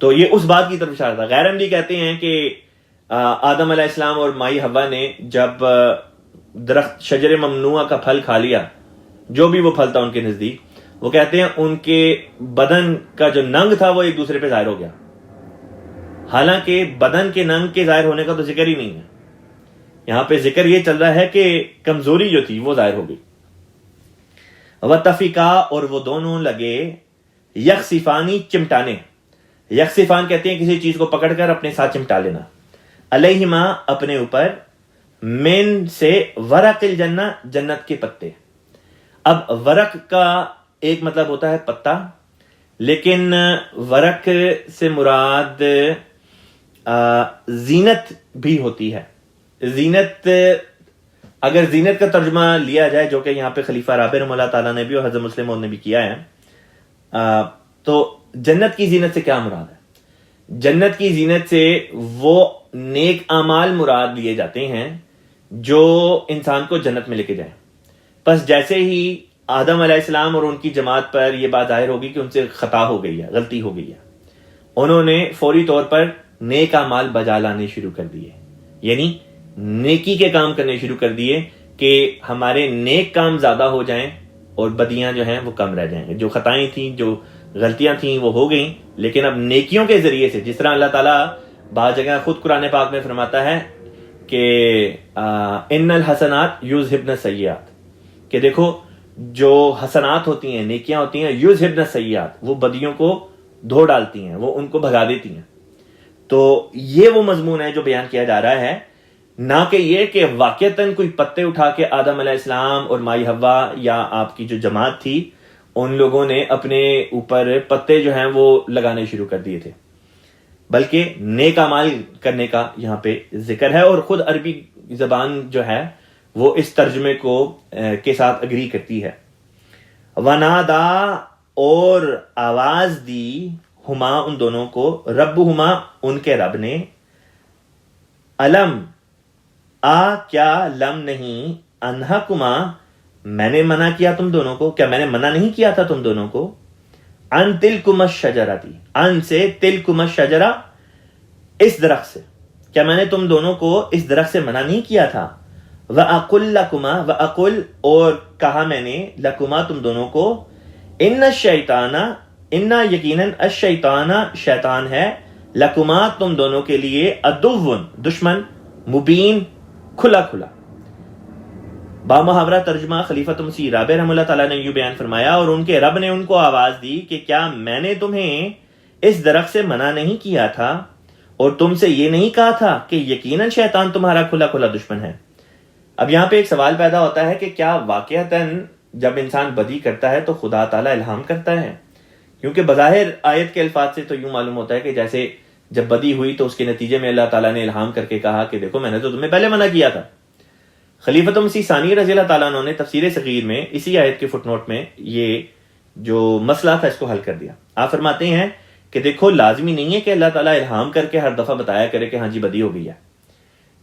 تو یہ اس بات کی طرف اشارہ تھا. غیر عملی کہتے ہیں کہ آدم علیہ السلام اور مائی حوا نے جب درخت شجر ممنوعہ کا پھل کھا لیا, جو بھی وہ پھل تھا ان کے نزدیک, وہ کہتے ہیں ان کے بدن کا جو ننگ تھا وہ ایک دوسرے پہ ظاہر ہو گیا, حالانکہ بدن کے ننگ کے ظاہر ہونے کا تو ذکر ہی نہیں ہے. یہاں پہ ذکر یہ چل رہا ہے کہ کمزوری جو تھی وہ ظاہر ہو گئی. وَتَفِقَا, اور وہ دونوں لگے یخصفانی, چمٹانے. یخصفان کہتے ہیں کسی چیز کو پکڑ کر اپنے ساتھ چمٹا لینا. علیہما, اپنے اوپر, من سے, ورق الجنہ, جنت کے پتے. اب ورق کا ایک مطلب ہوتا ہے پتا, لیکن ورق سے مراد زینت بھی ہوتی ہے. زینت, اگر زینت کا ترجمہ لیا جائے, جو کہ یہاں پہ خلیفہ رابع رحمہ اللہ تعالیٰ نے بھی اور حضرت مسلم نے بھی کیا ہے, تو جنت کی زینت سے کیا مراد ہے؟ جنت کی زینت سے وہ نیک اعمال مراد لیے جاتے ہیں جو انسان کو جنت میں لے کے جائیں. پس جیسے ہی آدم علیہ السلام اور ان کی جماعت پر یہ بات ظاہر ہوگی کہ ان سے خطا ہو گئی ہے, غلطی ہو گئی ہے, انہوں نے فوری طور پر نیک اعمال بجا لانے شروع کر دیے, یعنی نیکی کے کام کرنے شروع کر دیے کہ ہمارے نیک کام زیادہ ہو جائیں اور بدیاں جو ہیں وہ کم رہ جائیں. جو خطائیں تھیں, جو غلطیاں تھیں وہ ہو گئیں, لیکن اب نیکیوں کے ذریعے سے, جس طرح اللہ تعالیٰ بعض جگہ خود قرآن پاک میں فرماتا ہے کہ ان الحسنات یذہبن السیئات, کہ دیکھو جو حسنات ہوتی ہیں, نیکیاں ہوتی ہیں, یذہبن السیئات, وہ بدیوں کو دھو ڈالتی ہیں, وہ ان کو بھگا دیتی ہیں. تو یہ وہ مضمون ہے جو بیان کیا جا رہا ہے, نہ کہ یہ کہ واقعتاً کوئی پتے اٹھا کے آدم علیہ السلام اور مائی حوا یا آپ کی جو جماعت تھی ان لوگوں نے اپنے اوپر پتے جو ہیں وہ لگانے شروع کر دیے تھے, بلکہ نیک اعمال کرنے کا یہاں پہ ذکر ہے. اور خود عربی زبان جو ہے وہ اس ترجمے کو کے ساتھ اگری کرتی ہے. ونادا, اور آواز دی, ہما, ان دونوں کو, ربہما, ان کے رب نے, علم, کیا, لم نہیں, انہکما, میں نے منع کیا تم دونوں کو, کیا میں نے منع نہیں کیا تھا تم دونوں کو, ان تلکما الشجرۃ, ان سے, تلکما الشجرہ, اس درخت سے, کیا میں نے تم دونوں کو اس درخت سے منع نہیں کیا تھا. وَأَقُلْ لَكُمَا, وَأَقُلْ, اور کہا میں نے, لَكُمَا, تم دونوں کو, ان الشیطان, ان یقیناً, الشیطان, شیطان ہے, لَكُمَا, تم دونوں کے لیے, عدو, دشمن, مبین, کھلا کھلا. بامحاورہ ترجمہ خلیفۃ مسیح رابع رحمہ اللہ تعالیٰ نے یوں بیان فرمایا, اور ان کے رب نے ان کو آواز دی کہ کیا میں نے تمہیں اس درخت سے منع نہیں کیا تھا اور تم سے یہ نہیں کہا تھا کہ یقیناً شیطان تمہارا کھلا کھلا دشمن ہے. اب یہاں پہ ایک سوال پیدا ہوتا ہے کہ کیا واقعتاً جب انسان بدی کرتا ہے تو خدا تعالیٰ الہام کرتا ہے؟ کیونکہ بظاہر آیت کے الفاظ سے تو یوں معلوم ہوتا ہے کہ جیسے جب بدی ہوئی تو اس کے نتیجے میں اللہ تعالیٰ نے الہام کر کے کہا کہ دیکھو میں نے تو تمہیں پہلے منع کیا تھا. خلیفۃ مسیح ثانی رضی اللہ تعالیٰ عنہ نے تفسیر صغیر میں اسی آیت کے فٹ نوٹ میں یہ جو مسئلہ تھا اس کو حل کر دیا. آپ فرماتے ہیں کہ دیکھو لازمی نہیں ہے کہ اللہ تعالیٰ الہام کر کے ہر دفعہ بتایا کرے کہ ہاں جی بدی ہو گئی ہے.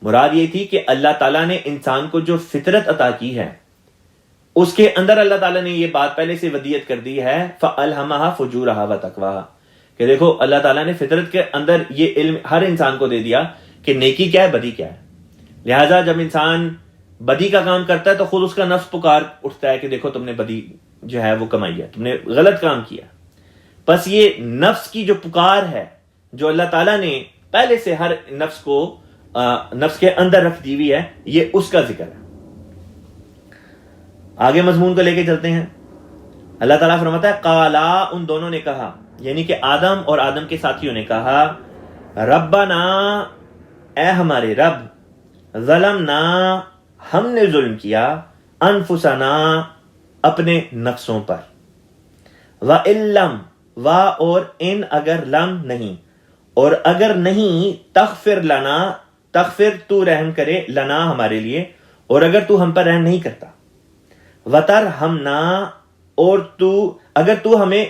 مراد یہ تھی کہ اللہ تعالیٰ نے انسان کو جو فطرت عطا کی ہے اس کے اندر اللہ تعالیٰ نے یہ بات پہلے سے ودیت کر دی ہے, فَأَلْهَمَهَا فُجُورَهَا وَتَقْوَاهَا, کہ دیکھو اللہ تعالیٰ نے فطرت کے اندر یہ علم ہر انسان کو دے دیا کہ نیکی کیا ہے, بدی کیا ہے. لہٰذا جب انسان بدی کا کام کرتا ہے تو خود اس کا نفس پکار اٹھتا ہے کہ دیکھو تم نے بدی جو ہے وہ کمائی ہے, تم نے غلط کام کیا. بس یہ نفس کی جو پکار ہے جو اللہ تعالیٰ نے پہلے سے ہر نفس کو نفس کے اندر رکھ دی ہوئی ہے, یہ اس کا ذکر ہے. آگے مضمون کو لے کے چلتے ہیں. اللہ تعالیٰ فرماتا ہے قالا, ان دونوں نے کہا, یعنی کہ آدم اور آدم کے ساتھیوں نے کہا, ربنا, اے ہمارے رب, ظلمنا, ہم نے ظلم کیا, انفسنا, اپنے نفسوں پر, وَإِلَّمْ, اور ان, اگر, لم, نہیں, اور اگر نہیں, تغفر لنا, تغفر, تو رحم کرے, لنا, ہمارے لیے, اور اگر تو ہم پر رحم نہیں کرتا, وترحمنا, اور تو اگر تو ہمیں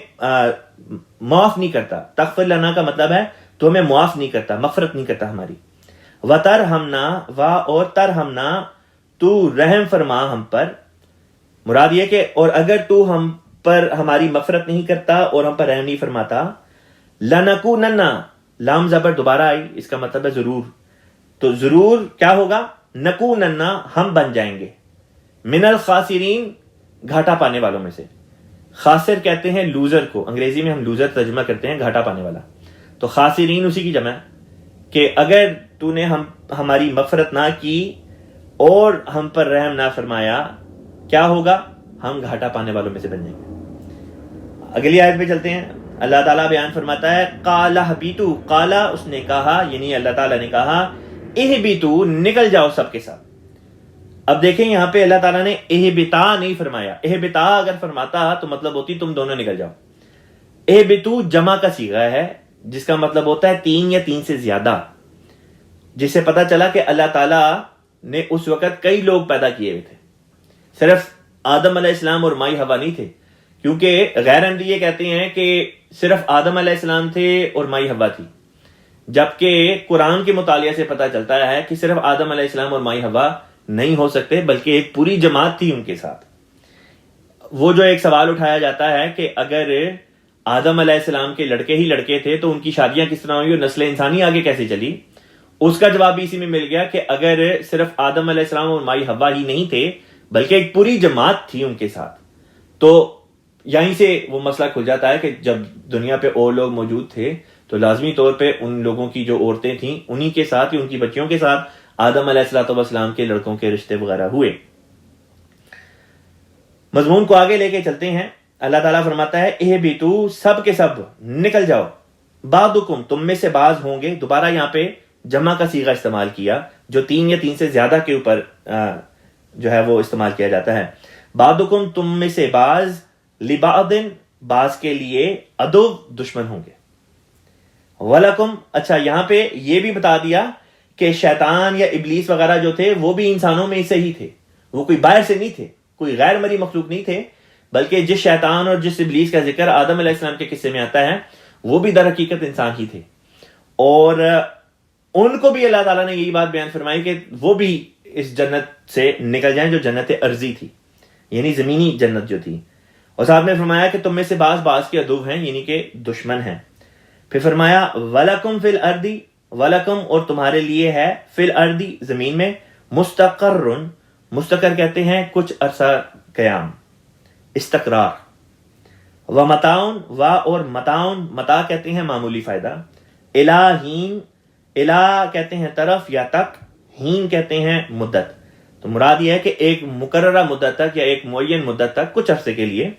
معاف نہیں کرتا. تغفر لنا کا مطلب ہے تو ہمیں معاف نہیں کرتا, مغفرت نہیں کرتا ہماری. وترحمنا و اور ترحمنا تو رحم فرما ہم پر, مراد یہ کہ اور اگر تو ہم پر ہماری مغفرت نہیں کرتا اور ہم پر رحم نہیں فرماتا, لنکونن, لام زبر دوبارہ آئی, اس کا مطلب ہے ضرور, تو ضرور کیا ہوگا, نکونن ہم بن جائیں گے, من الخاسرین گھاٹا پانے والوں میں سے. خاسر کہتے ہیں لوزر کو, انگریزی میں ہم لوزر ترجمہ کرتے ہیں گھاٹا پانے والا, تو خاسرین اسی کی جمع ہے کہ اگر تو نے ہماری مغفرت نہ کی اور ہم پر رحم نہ فرمایا, کیا ہوگا, ہم گھاٹا پانے والوں میں سے بن جائیں گے. اگلی آیت پہ چلتے ہیں. اللہ تعالیٰ بیان فرماتا ہے قال اہبطوا, قالا اس نے کہا, یعنی اللہ تعالیٰ نے کہا, اہبطوا نکل جاؤ سب کے ساتھ. اب دیکھیں یہاں پہ اللہ تعالیٰ نے اہبطا نہیں فرمایا. اہبطا اگر فرماتا تو مطلب ہوتی تم دونوں نکل جاؤ. اہبطوا جمع کا صیغہ ہے جس کا مطلب ہوتا ہے 3 یا 3 سے زیادہ, جس سے پتا چلا کہ اللہ تعالیٰ نے اس وقت کئی لوگ پیدا کیے ہوئے تھے, صرف آدم علیہ السلام اور مائی ہوا نہیں تھے, کیونکہ غیر انبیاء کہتے ہیں کہ صرف آدم علیہ السلام تھے اور مائی ہوا تھی, جبکہ قرآن کے مطالعے سے پتا چلتا ہے کہ صرف آدم علیہ السلام اور مائی ہوا نہیں ہو سکتے, بلکہ ایک پوری جماعت تھی ان کے ساتھ. وہ جو ایک سوال اٹھایا جاتا ہے کہ اگر آدم علیہ السلام کے لڑکے ہی لڑکے تھے تو ان کی شادیاں کس طرح ہوئی اور نسل انسانی آگے کیسے چلی, اس کا جواب بھی اسی میں مل گیا کہ اگر صرف آدم علیہ السلام اور مائی ہوا ہی نہیں تھے بلکہ ایک پوری جماعت تھی ان کے ساتھ, تو یہیں سے وہ مسئلہ کھل جاتا ہے کہ جب دنیا پہ اور لوگ موجود تھے تو لازمی طور پہ ان لوگوں کی جو عورتیں تھیں انہی کے ساتھ ان کی بچیوں کے ساتھ آدم علیہ السلام کے لڑکوں کے رشتے وغیرہ ہوئے. مضمون کو آگے لے کے چلتے ہیں. اللہ تعالیٰ فرماتا ہے اہبطوا سب کے سب نکل جاؤ, بعضکم تم میں سے بعض ہوں گے. دوبارہ یہاں پہ جمع کا صیغہ استعمال کیا جو 3 یا 3 سے زیادہ کے اوپر جو ہے وہ استعمال کیا جاتا ہے. بعضکم تم میں سے بعض, لبعض بعض کے لیے, عدو دشمن ہوں گے. ولکم, اچھا یہاں پہ یہ بھی بتا دیا کہ شیطان یا ابلیس وغیرہ جو تھے وہ بھی انسانوں میں سے ہی تھے, وہ کوئی باہر سے نہیں تھے, کوئی غیر مری مخلوق نہیں تھے, بلکہ جس شیطان اور جس ابلیس کا ذکر آدم علیہ السلام کے قصے میں آتا ہے وہ بھی در حقیقت انسان ہی تھے. اور ان کو بھی اللہ تعالیٰ نے یہی بات بیان فرمائی کہ وہ بھی اس جنت سے نکل جائیں جو جنت ارضی تھی, یعنی زمینی جنت جو تھی. اور صاحب نے فرمایا کہ تم میں سے بعض کے عدو ہیں, یعنی کہ دشمن ہیں. پھر فرمایا وَلَكُمْ فِي الْأَرْضِ, وَلَكُمْ اور تمہارے لیے ہے, فِي الْأَرْضِ زمین میں, مستقر, مستقر کہتے ہیں کچھ عرصہ قیام, استقرار. وَمَتَاعٌ و اور متاعٌ, متاع کہتے ہیں معمولی فائدہ. الہین, الہ کہتے ہیں طرف یا تک, ہین کہتے ہیں مدت. تو مراد یہ ہے کہ ایک مقررہ مدت تک یا ایک معین مدت تک کچھ عرصے کے لیے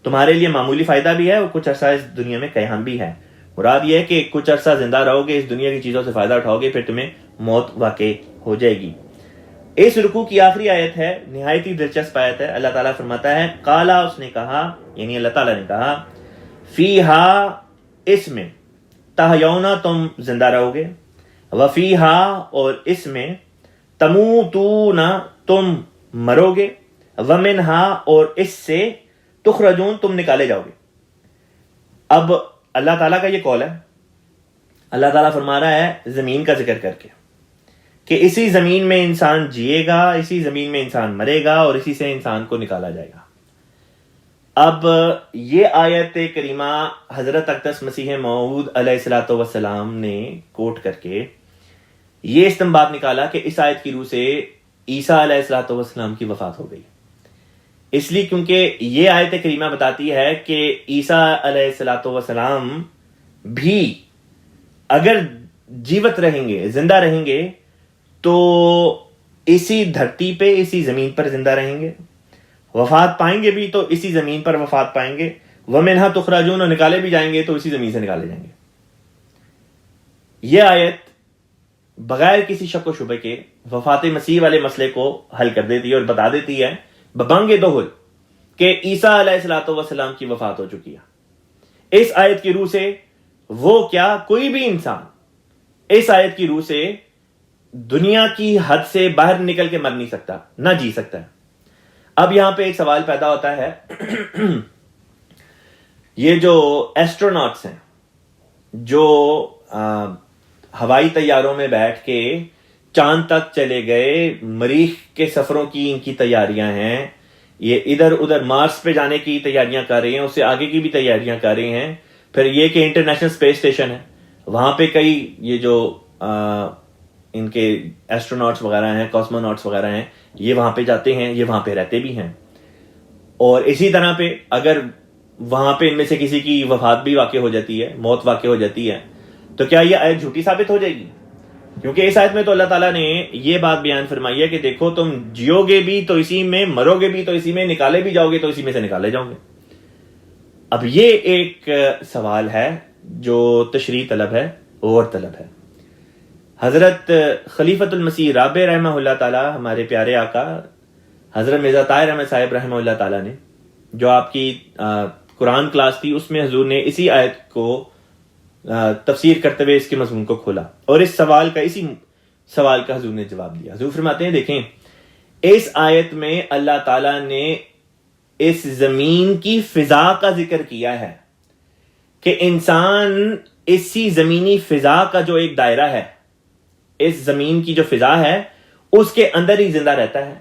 تمہارے لیے معمولی فائدہ بھی ہے اور کچھ عرصہ اس دنیا میں قیام بھی ہے. مراد یہ ہے کہ کچھ عرصہ زندہ رہو گے, اس دنیا کی چیزوں سے فائدہ اٹھاؤ گے, پھر تمہیں موت واقع ہو جائے گی. اس رکوع کی آخری آیت ہے, نہایت ہی دلچسپ آیت ہے. اللہ تعالیٰ فرماتا ہے قالا, اس نے کہا, یعنی اللہ تعالیٰ نے کہا, فیہا اس میں, تحیونا تم زندہ رہو گے, وفیہا اور اس میں, تموتون تم مرو گے, ومنہا اور اس سے, تخرجون تم نکالے جاؤ گے. اب اللہ تعالیٰ کا یہ قول ہے, اللہ تعالیٰ فرما رہا ہے زمین کا ذکر کر کے کہ اسی زمین میں انسان جیے گا, اسی زمین میں انسان مرے گا اور اسی سے انسان کو نکالا جائے گا. اب یہ آیت کریمہ حضرت اقدس مسیح موعود علیہ السلام نے کوٹ کر کے یہ استنباط نکالا کہ اس آیت کی روح سے عیسیٰ علیہ السلام کی وفات ہو گئی. اس لیے کیونکہ یہ آیت کریمہ بتاتی ہے کہ عیسیٰ علیہ السلام بھی اگر جیوت رہیں گے, زندہ رہیں گے, تو اسی دھرتی پہ, اسی زمین پر زندہ رہیں گے, وفات پائیں گے بھی تو اسی زمین پر وفات پائیں گے, وَمِنْهَا تُخْرَجُونَ اور نکالے بھی جائیں گے تو اسی زمین سے نکالے جائیں گے. یہ آیت بغیر کسی شک و شبہ کے وفات مسیح والے مسئلے کو حل کر دیتی ہے اور بتا دیتی ہے ببانگ دہل کہ عیسیٰ علیہ السلام کی وفات ہو چکی ہے. اس آیت کی روح سے وہ کیا, کوئی بھی انسان اس آیت کی روح سے دنیا کی حد سے باہر نکل کے مر نہیں سکتا, نہ جی سکتا ہے. اب یہاں پہ ایک سوال پیدا ہوتا ہے یہ جو ایسٹروناٹس ہیں جو ہوائی طیاروں میں بیٹھ کے چاند تک چلے گئے، مریخ کے سفروں کی ان کی تیاریاں ہیں، یہ ادھر ادھر مارس پہ جانے کی تیاریاں کر رہے ہیں، اس سے آگے کی بھی تیاریاں کر رہے ہیں. پھر یہ کہ انٹرنیشنل اسپیس اسٹیشن ہے، وہاں پہ کئی یہ جو ان کے ایسٹروناٹس وغیرہ ہیں، کاسموناٹس وغیرہ ہیں، یہ وہاں پہ جاتے ہیں، یہ وہاں پہ رہتے بھی ہیں. اور اسی طرح پہ اگر وہاں پہ ان میں سے کسی کی وفات بھی واقع ہو جاتی ہے، موت واقع ہو جاتی ہے، تو کیا یہ آیت جھوٹی ثابت ہو جائے گی؟ کیونکہ اس آیت میں تو اللہ تعالیٰ نے یہ بات بیان فرمائی ہے کہ دیکھو تم جیو گے بھی تو اسی میں، مرو گے بھی تو اسی میں، نکالے بھی جاؤ گے تو اسی میں سے نکالے جاؤ گے. اب یہ ایک سوال ہے جو تشریح طلب ہے، غور طلب ہے. حضرت خلیفۃ المسیح رابع رحمہ اللہ تعالیٰ، ہمارے پیارے آقا حضرت مرزا طاہر احمد صاحب رحمہ اللہ تعالیٰ نے، جو آپ کی قرآن کلاس تھی اس میں حضور نے اسی آیت کو تفسیر کرتے ہوئے اس کے مضمون کو کھولا اور اسی سوال کا حضور نے جواب دیا. حضور فرماتے ہیں دیکھیں اس آیت میں اللہ تعالیٰ نے اس زمین کی فضا کا ذکر کیا ہے کہ انسان اسی زمینی فضا کا جو ایک دائرہ ہے، اس زمین کی جو فضا ہے اس کے اندر ہی زندہ رہتا ہے،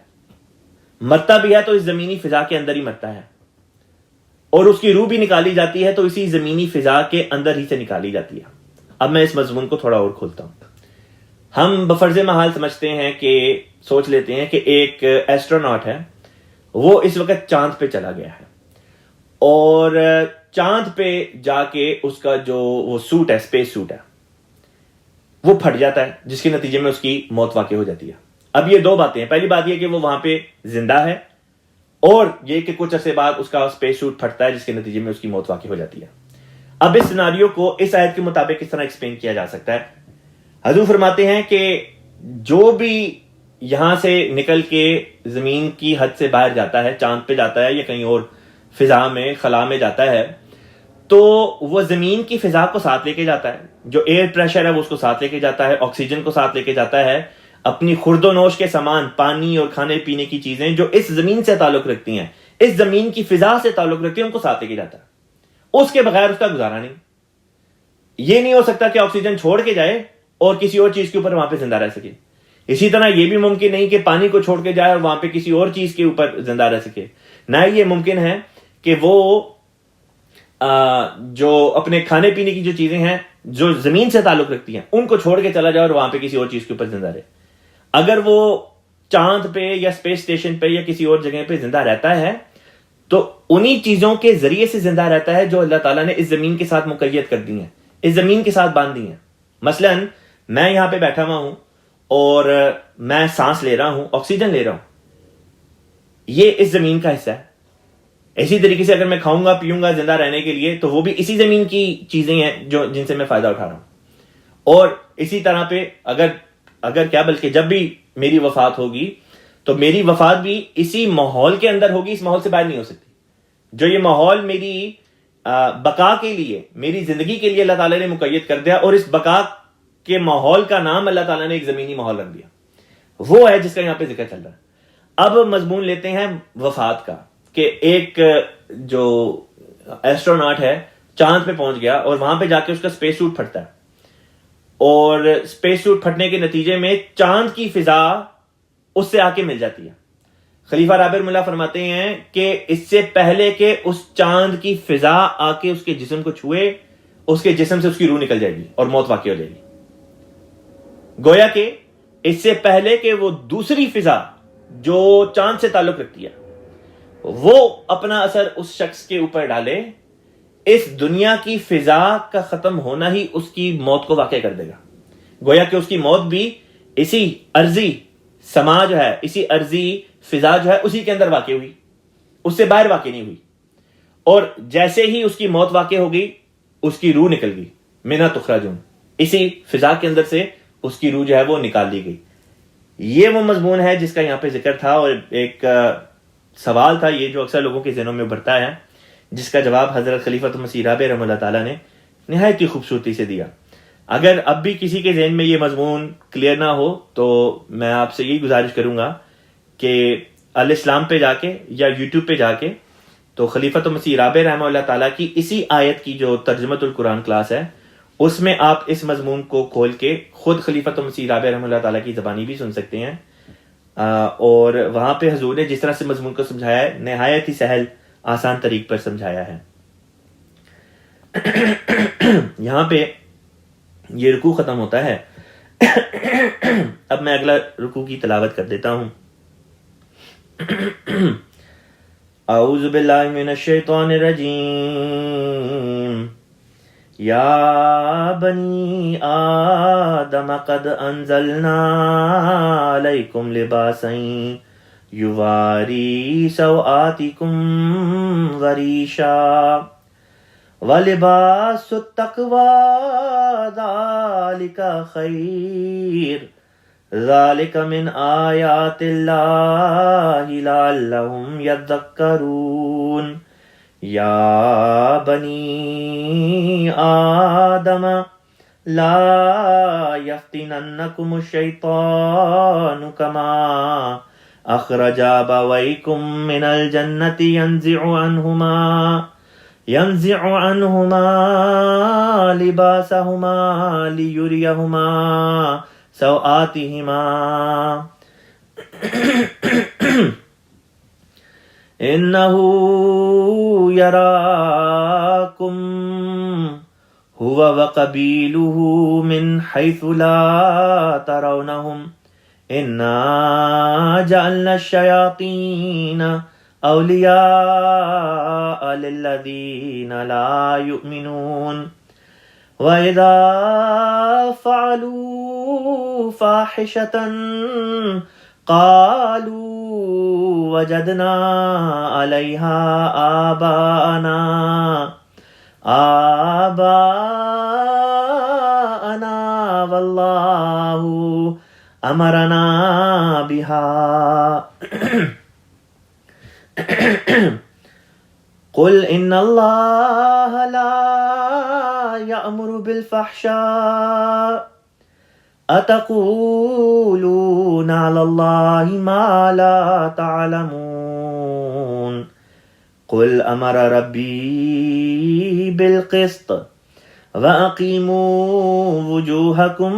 مرتا بھی ہے تو اس زمینی فضا کے اندر ہی مرتا ہے، اور اس کی روح بھی نکالی جاتی ہے تو اسی زمینی فضا کے اندر ہی سے نکالی جاتی ہے. اب میں اس مضمون کو تھوڑا اور کھولتا ہوں. ہم بفرض محال سمجھتے ہیں کہ سوچ لیتے ہیں کہ ایک ایسٹروناٹ ہے، وہ اس وقت چاند پہ چلا گیا ہے اور چاند پہ جا کے اس کا جو وہ سوٹ ہے، اسپیس سوٹ ہے، وہ پھٹ جاتا ہے جس کے نتیجے میں اس کی موت واقع ہو جاتی ہے. اب یہ دو باتیں ہیں. پہلی بات یہ کہ وہ وہاں پہ زندہ ہے، اور یہ کہ کچھ عرصے بعد اس کا اسپیس سوٹ پھٹتا ہے جس کے نتیجے میں اس کی موت واقع ہو جاتی ہے. اب اس سیناریو کو اس آیت کے مطابق کس طرح ایکسپلین کیا جا سکتا ہے؟ حضور فرماتے ہیں کہ جو بھی یہاں سے نکل کے زمین کی حد سے باہر جاتا ہے، چاند پہ جاتا ہے یا کہیں اور فضا میں، خلا میں جاتا ہے، تو وہ زمین کی فضا کو ساتھ لے کے جاتا ہے، جو ایئر پریشر ہے وہ اس کو ساتھ لے کے جاتا ہے، آکسیجن کو ساتھ لے کے جاتا ہے، اپنی خورد و نوش کے سامان، پانی اور کھانے پینے کی چیزیں جو اس زمین سے تعلق رکھتی ہیں، اس زمین کی فضا سے تعلق رکھتی ہیں، ان کو ساتھ لے کے جاتا ہے. اس کے بغیر اس کا گزارا نہیں. یہ نہیں ہو سکتا کہ آکسیجن چھوڑ کے جائے اور کسی اور چیز کے اوپر وہاں پہ زندہ رہ سکے. اسی طرح یہ بھی ممکن نہیں کہ پانی کو چھوڑ کے جائے اور وہاں پہ کسی اور چیز کے اوپر زندہ رہ سکے. نہ یہ ممکن ہے کہ وہ جو اپنے کھانے پینے کی جو چیزیں ہیں جو زمین سے تعلق رکھتی ہیں ان کو چھوڑ کے چلا جائے اور وہاں پہ کسی اور چیز کے اوپر زندہ رہے. اگر وہ چاند پہ یا اسپیس اسٹیشن پہ یا کسی اور جگہ پہ زندہ رہتا ہے تو انہی چیزوں کے ذریعے سے زندہ رہتا ہے جو اللہ تعالیٰ نے اس زمین کے ساتھ مقید کر دی ہیں، اس زمین کے ساتھ باندھ دی ہیں. مثلا میں یہاں پہ بیٹھا ہوا ہوں اور میں سانس لے رہا ہوں، آکسیجن لے رہا ہوں، یہ اس زمین کا حصہ ہے. اسی طریقے سے اگر میں کھاؤں گا پیوں گا زندہ رہنے کے لیے تو وہ بھی اسی زمین کی چیزیں ہیں جن سے میں فائدہ اٹھا رہا ہوں. اور اسی طرح پہ اگر کیا بلکہ جب بھی میری وفات ہوگی تو میری وفات بھی اسی ماحول کے اندر ہوگی، اس ماحول سے باہر نہیں ہو سکتی. جو یہ ماحول میری بقا کے لیے، میری زندگی کے لیے اللہ تعالیٰ نے مقید کر دیا، اور اس بقا کے ماحول کا نام اللہ تعالیٰ نے ایک زمینی ماحول رکھ دیا، وہ ہے جس کا یہاں پہ ذکر چل رہا ہے. اب مضمون لیتے ہیں وفات کا، کہ ایک جو ایسٹروناٹ ہے چاند پہ پہنچ گیا اور وہاں پہ جا کے اس کا اسپیس سوٹ پھٹتا ہے، اور اسپیس سوٹ پھٹنے کے نتیجے میں چاند کی فضا اس سے آ کے مل جاتی ہے. خلیفہ رابع رحمہ اللہ فرماتے ہیں کہ اس سے پہلے کہ اس چاند کی فضا آ کے اس کے جسم کو چھوئے، اس کے جسم سے اس کی روح نکل جائے گی اور موت واقع ہو جائے گی. گویا کہ اس سے پہلے کہ وہ دوسری فضا جو چاند سے تعلق رکھتی ہے وہ اپنا اثر اس شخص کے اوپر ڈالے، اس دنیا کی فضا کا ختم ہونا ہی اس کی موت کو واقع کر دے گا. گویا کہ اس کی موت بھی اسی عرضی سما جو ہے، اسی عرضی فضا جو ہے اسی کے اندر واقع ہوئی، اس سے باہر واقع نہیں ہوئی. اور جیسے ہی اس کی موت واقع ہو گئی اس کی روح نکل گئی، منا تخرجون، اسی فضا کے اندر سے اس کی روح جو ہے وہ نکال لی گئی. یہ وہ مضمون ہے جس کا یہاں پہ ذکر تھا، اور ایک سوال تھا یہ جو اکثر لوگوں کے ذہنوں میں ابھرتا ہے، جس کا جواب حضرت خلیفۃ المسیح رابع رحمہ اللہ تعالیٰ نے نہایت ہی خوبصورتی سے دیا. اگر اب بھی کسی کے ذہن میں یہ مضمون کلیئر نہ ہو تو میں آپ سے یہی گزارش کروں گا کہ الاسلام پہ جا کے یا یوٹیوب پہ جا کے تو خلیفۃ مسیح رابع رحمہ اللہ تعالیٰ کی اسی آیت کی جو ترجمۃ القرآن کلاس ہے اس میں آپ اس مضمون کو کھول کے خود خلیفۃ مسیح رابع رحمہ اللہ تعالیٰ کی زبانی بھی سن سکتے ہیں، اور وہاں پہ حضور نے جس طرح سے مضمون کو سمجھایا ہے نہایت ہی سہل آسان طریق پر سمجھایا ہے۔ یہاں پہ یہ رکوع ختم ہوتا ہے۔ اب میں اگلا رکوع کی تلاوت کر دیتا ہوں۔ اعوذ باللہ من الشیطان الرجیم، یا بنی آدم قد انزلنا علیکم لباسا یواری سوآتکم وریشا وَلِبَاسُ التَّقْوَىٰ ذَلِكَ خَيْرٌ ذَلِكَ مِنْ آيَاتِ اللَّهِ لَعَلَّهُمْ يَذَّكَّرُونَ يَا بَنِي آدَمَ لَا يَفْتِنَنَّكُمُ الشَّيْطَانُ كَمَا أَخْرَجَ أَبَوَيْكُم مِّنَ الْجَنَّةِ ينزع عنهما لباسهما ليريهما سوآتهما إنه يراكم هو وقبيله من حيث لا ترونهم إنا جعلنا الشياطين اولیاء للذین لا یؤمنون وَإِذَا فَعَلُوا فَاحِشَةً قَالُوا وَجَدْنَا عَلَيْهَا آبَاءَنَا وَاللَّهُ أَمَرَنَا بِهَا قل ان اللہ لا یأمر بالفحشاء اتقولون علی اللہ ما لا تعلمون قل امر ربی بالقسط واقیموا وجوہکم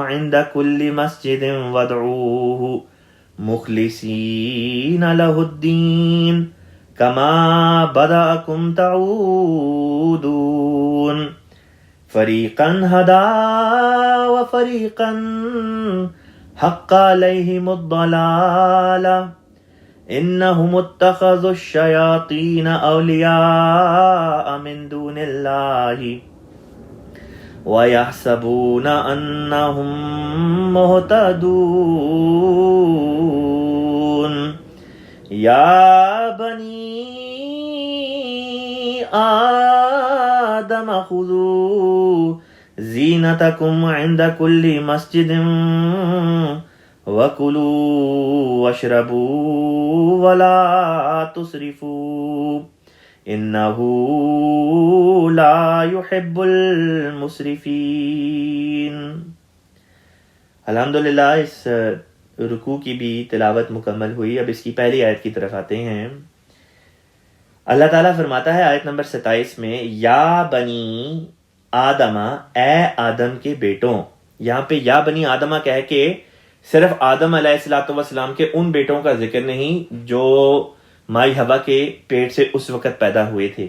عند کل مسجد وادعوہ مخلصین لہ الدین کما بدأکم تعودون فریقا ہدا وفریقا حق علیہم الضلالہ انہم اتخذوا الشیاطین اولیاء من دون اللہ وَيَحْسَبُونَ أَنَّهُمْ مُهْتَدُونَ يَا بَنِي آدَمَ خُذُوا زِينَتَكُمْ عِنْدَ كُلِّ مَسْجِدٍ وَكُلُوا وَاشْرَبُوا وَلَا تُسْرِفُوا انہو لا يحب المسرفین۔ الحمدللہ اس رکوع کی بھی تلاوت مکمل ہوئی۔ اب اس کی پہلی آیت کی طرف آتے ہیں۔ اللہ تعالیٰ فرماتا ہے آیت نمبر 27 میں، یا بنی آدمہ، اے آدم کے بیٹوں۔ یہاں پہ یا بنی آدمہ کہہ کے صرف آدم علیہ السلام کے ان بیٹوں کا ذکر نہیں جو مائی حوا کے پیٹ سے اس وقت پیدا ہوئے تھے،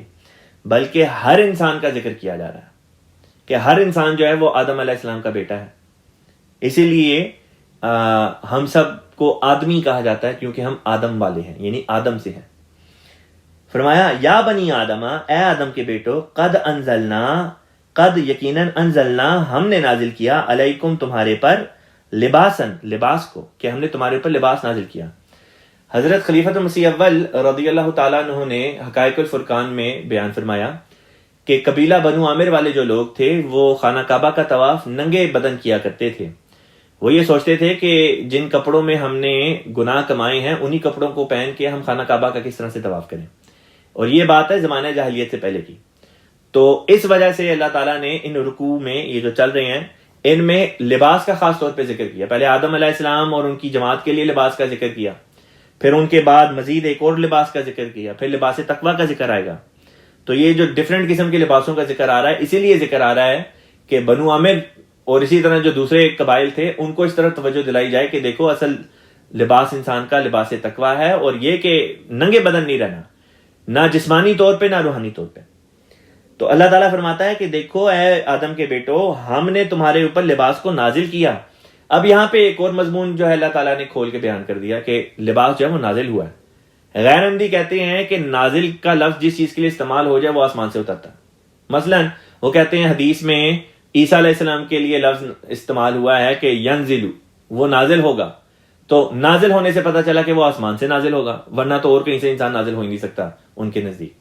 بلکہ ہر انسان کا ذکر کیا جا رہا ہے کہ ہر انسان جو ہے وہ آدم علیہ السلام کا بیٹا ہے۔ اسی لیے ہم سب کو آدمی کہا جاتا ہے کیونکہ ہم آدم والے ہیں، یعنی آدم سے ہیں۔ فرمایا یا بنی آدم، اے آدم کے بیٹو، قد انزلنا، قد یقیناً انزلنا ہم نے نازل کیا، علیکم تمہارے پر، لباسن لباس کو، کہ ہم نے تمہارے پر لباس نازل کیا۔ حضرت خلیفۃ المسیح اول رضی اللہ تعالیٰ عنہ نے حقائق الفرقان میں بیان فرمایا کہ قبیلہ بنو عامر والے جو لوگ تھے وہ خانہ کعبہ کا طواف ننگے بدن کیا کرتے تھے۔ وہ یہ سوچتے تھے کہ جن کپڑوں میں ہم نے گناہ کمائے ہیں انہی کپڑوں کو پہن کے ہم خانہ کعبہ کا کس طرح سے طواف کریں، اور یہ بات ہے زمانہ جاہلیت سے پہلے کی۔ تو اس وجہ سے اللہ تعالیٰ نے ان رکوع میں یہ جو چل رہے ہیں ان میں لباس کا خاص طور پہ ذکر کیا۔ پہلے آدم علیہ السلام اور ان کی جماعت کے لیے لباس کا ذکر کیا، پھر ان کے بعد مزید ایک اور لباس کا ذکر کیا, پھر لباس تقوی کا ذکر آئے گا. تو یہ جو ڈفرینٹ قسم کے لباسوں کا ذکر آ رہا ہے, اسی لیے ذکر آ رہا ہے کہ بنو عامر اور اسی طرح جو دوسرے قبائل تھے ان کو اس طرح توجہ دلائی جائے کہ دیکھو اصل لباس انسان کا لباس تقوی ہے, اور یہ کہ ننگے بدن نہیں رہنا, نہ جسمانی طور پہ نہ روحانی طور پہ. تو اللہ تعالیٰ فرماتا ہے کہ دیکھو اے آدم کے بیٹو, ہم نے تمہارے اوپر لباس کو نازل کیا. اب یہاں پہ ایک اور مضمون جو ہے اللہ تعالیٰ نے کھول کے بیان کر دیا کہ لباس جو ہے وہ نازل ہوا ہے. غیر عمدی کہتے ہیں کہ نازل کا لفظ جس چیز کے لیے استعمال ہو جائے وہ آسمان سے اترتا ہے. مثلا وہ کہتے ہیں حدیث میں عیسیٰ علیہ السلام کے لیے لفظ استعمال ہوا ہے کہ ینزلو, وہ نازل ہوگا. تو نازل ہونے سے پتہ چلا کہ وہ آسمان سے نازل ہوگا, ورنہ تو اور کہیں سے انسان نازل ہو ہی نہیں سکتا ان کے نزدیک.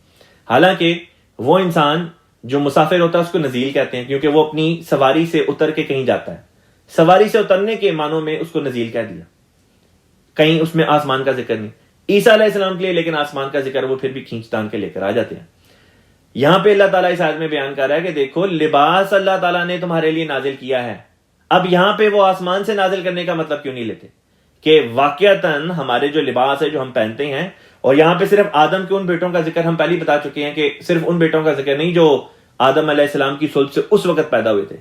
حالانکہ وہ انسان جو مسافر ہوتا ہے اس کو نزیل کہتے ہیں, کیونکہ وہ اپنی سواری سے اتر کے کہیں جاتا ہے. سواری سے اترنے کے معنوں میں اس کو نزیل کہہ دیا, کہیں اس میں آسمان کا ذکر نہیں. عیسیٰ علیہ السلام کے لیے لیکن آسمان کا ذکر وہ پھر بھی کھینچ تان کے لے کر آ جاتے ہیں. یہاں پہ اللہ تعالیٰ اس آیت میں بیان کر رہا ہے کہ دیکھو لباس اللہ تعالیٰ نے تمہارے لیے نازل کیا ہے. اب یہاں پہ وہ آسمان سے نازل کرنے کا مطلب کیوں نہیں لیتے کہ واقعتاً ہمارے جو لباس ہے جو ہم پہنتے ہیں, اور یہاں پہ صرف آدم کے ان بیٹوں کا ذکر ہم پہلے ہی بتا چکے ہیں کہ صرف ان بیٹوں کا ذکر نہیں جو آدم علیہ السلام کی صلب سے اس وقت پیدا ہوئے تھے,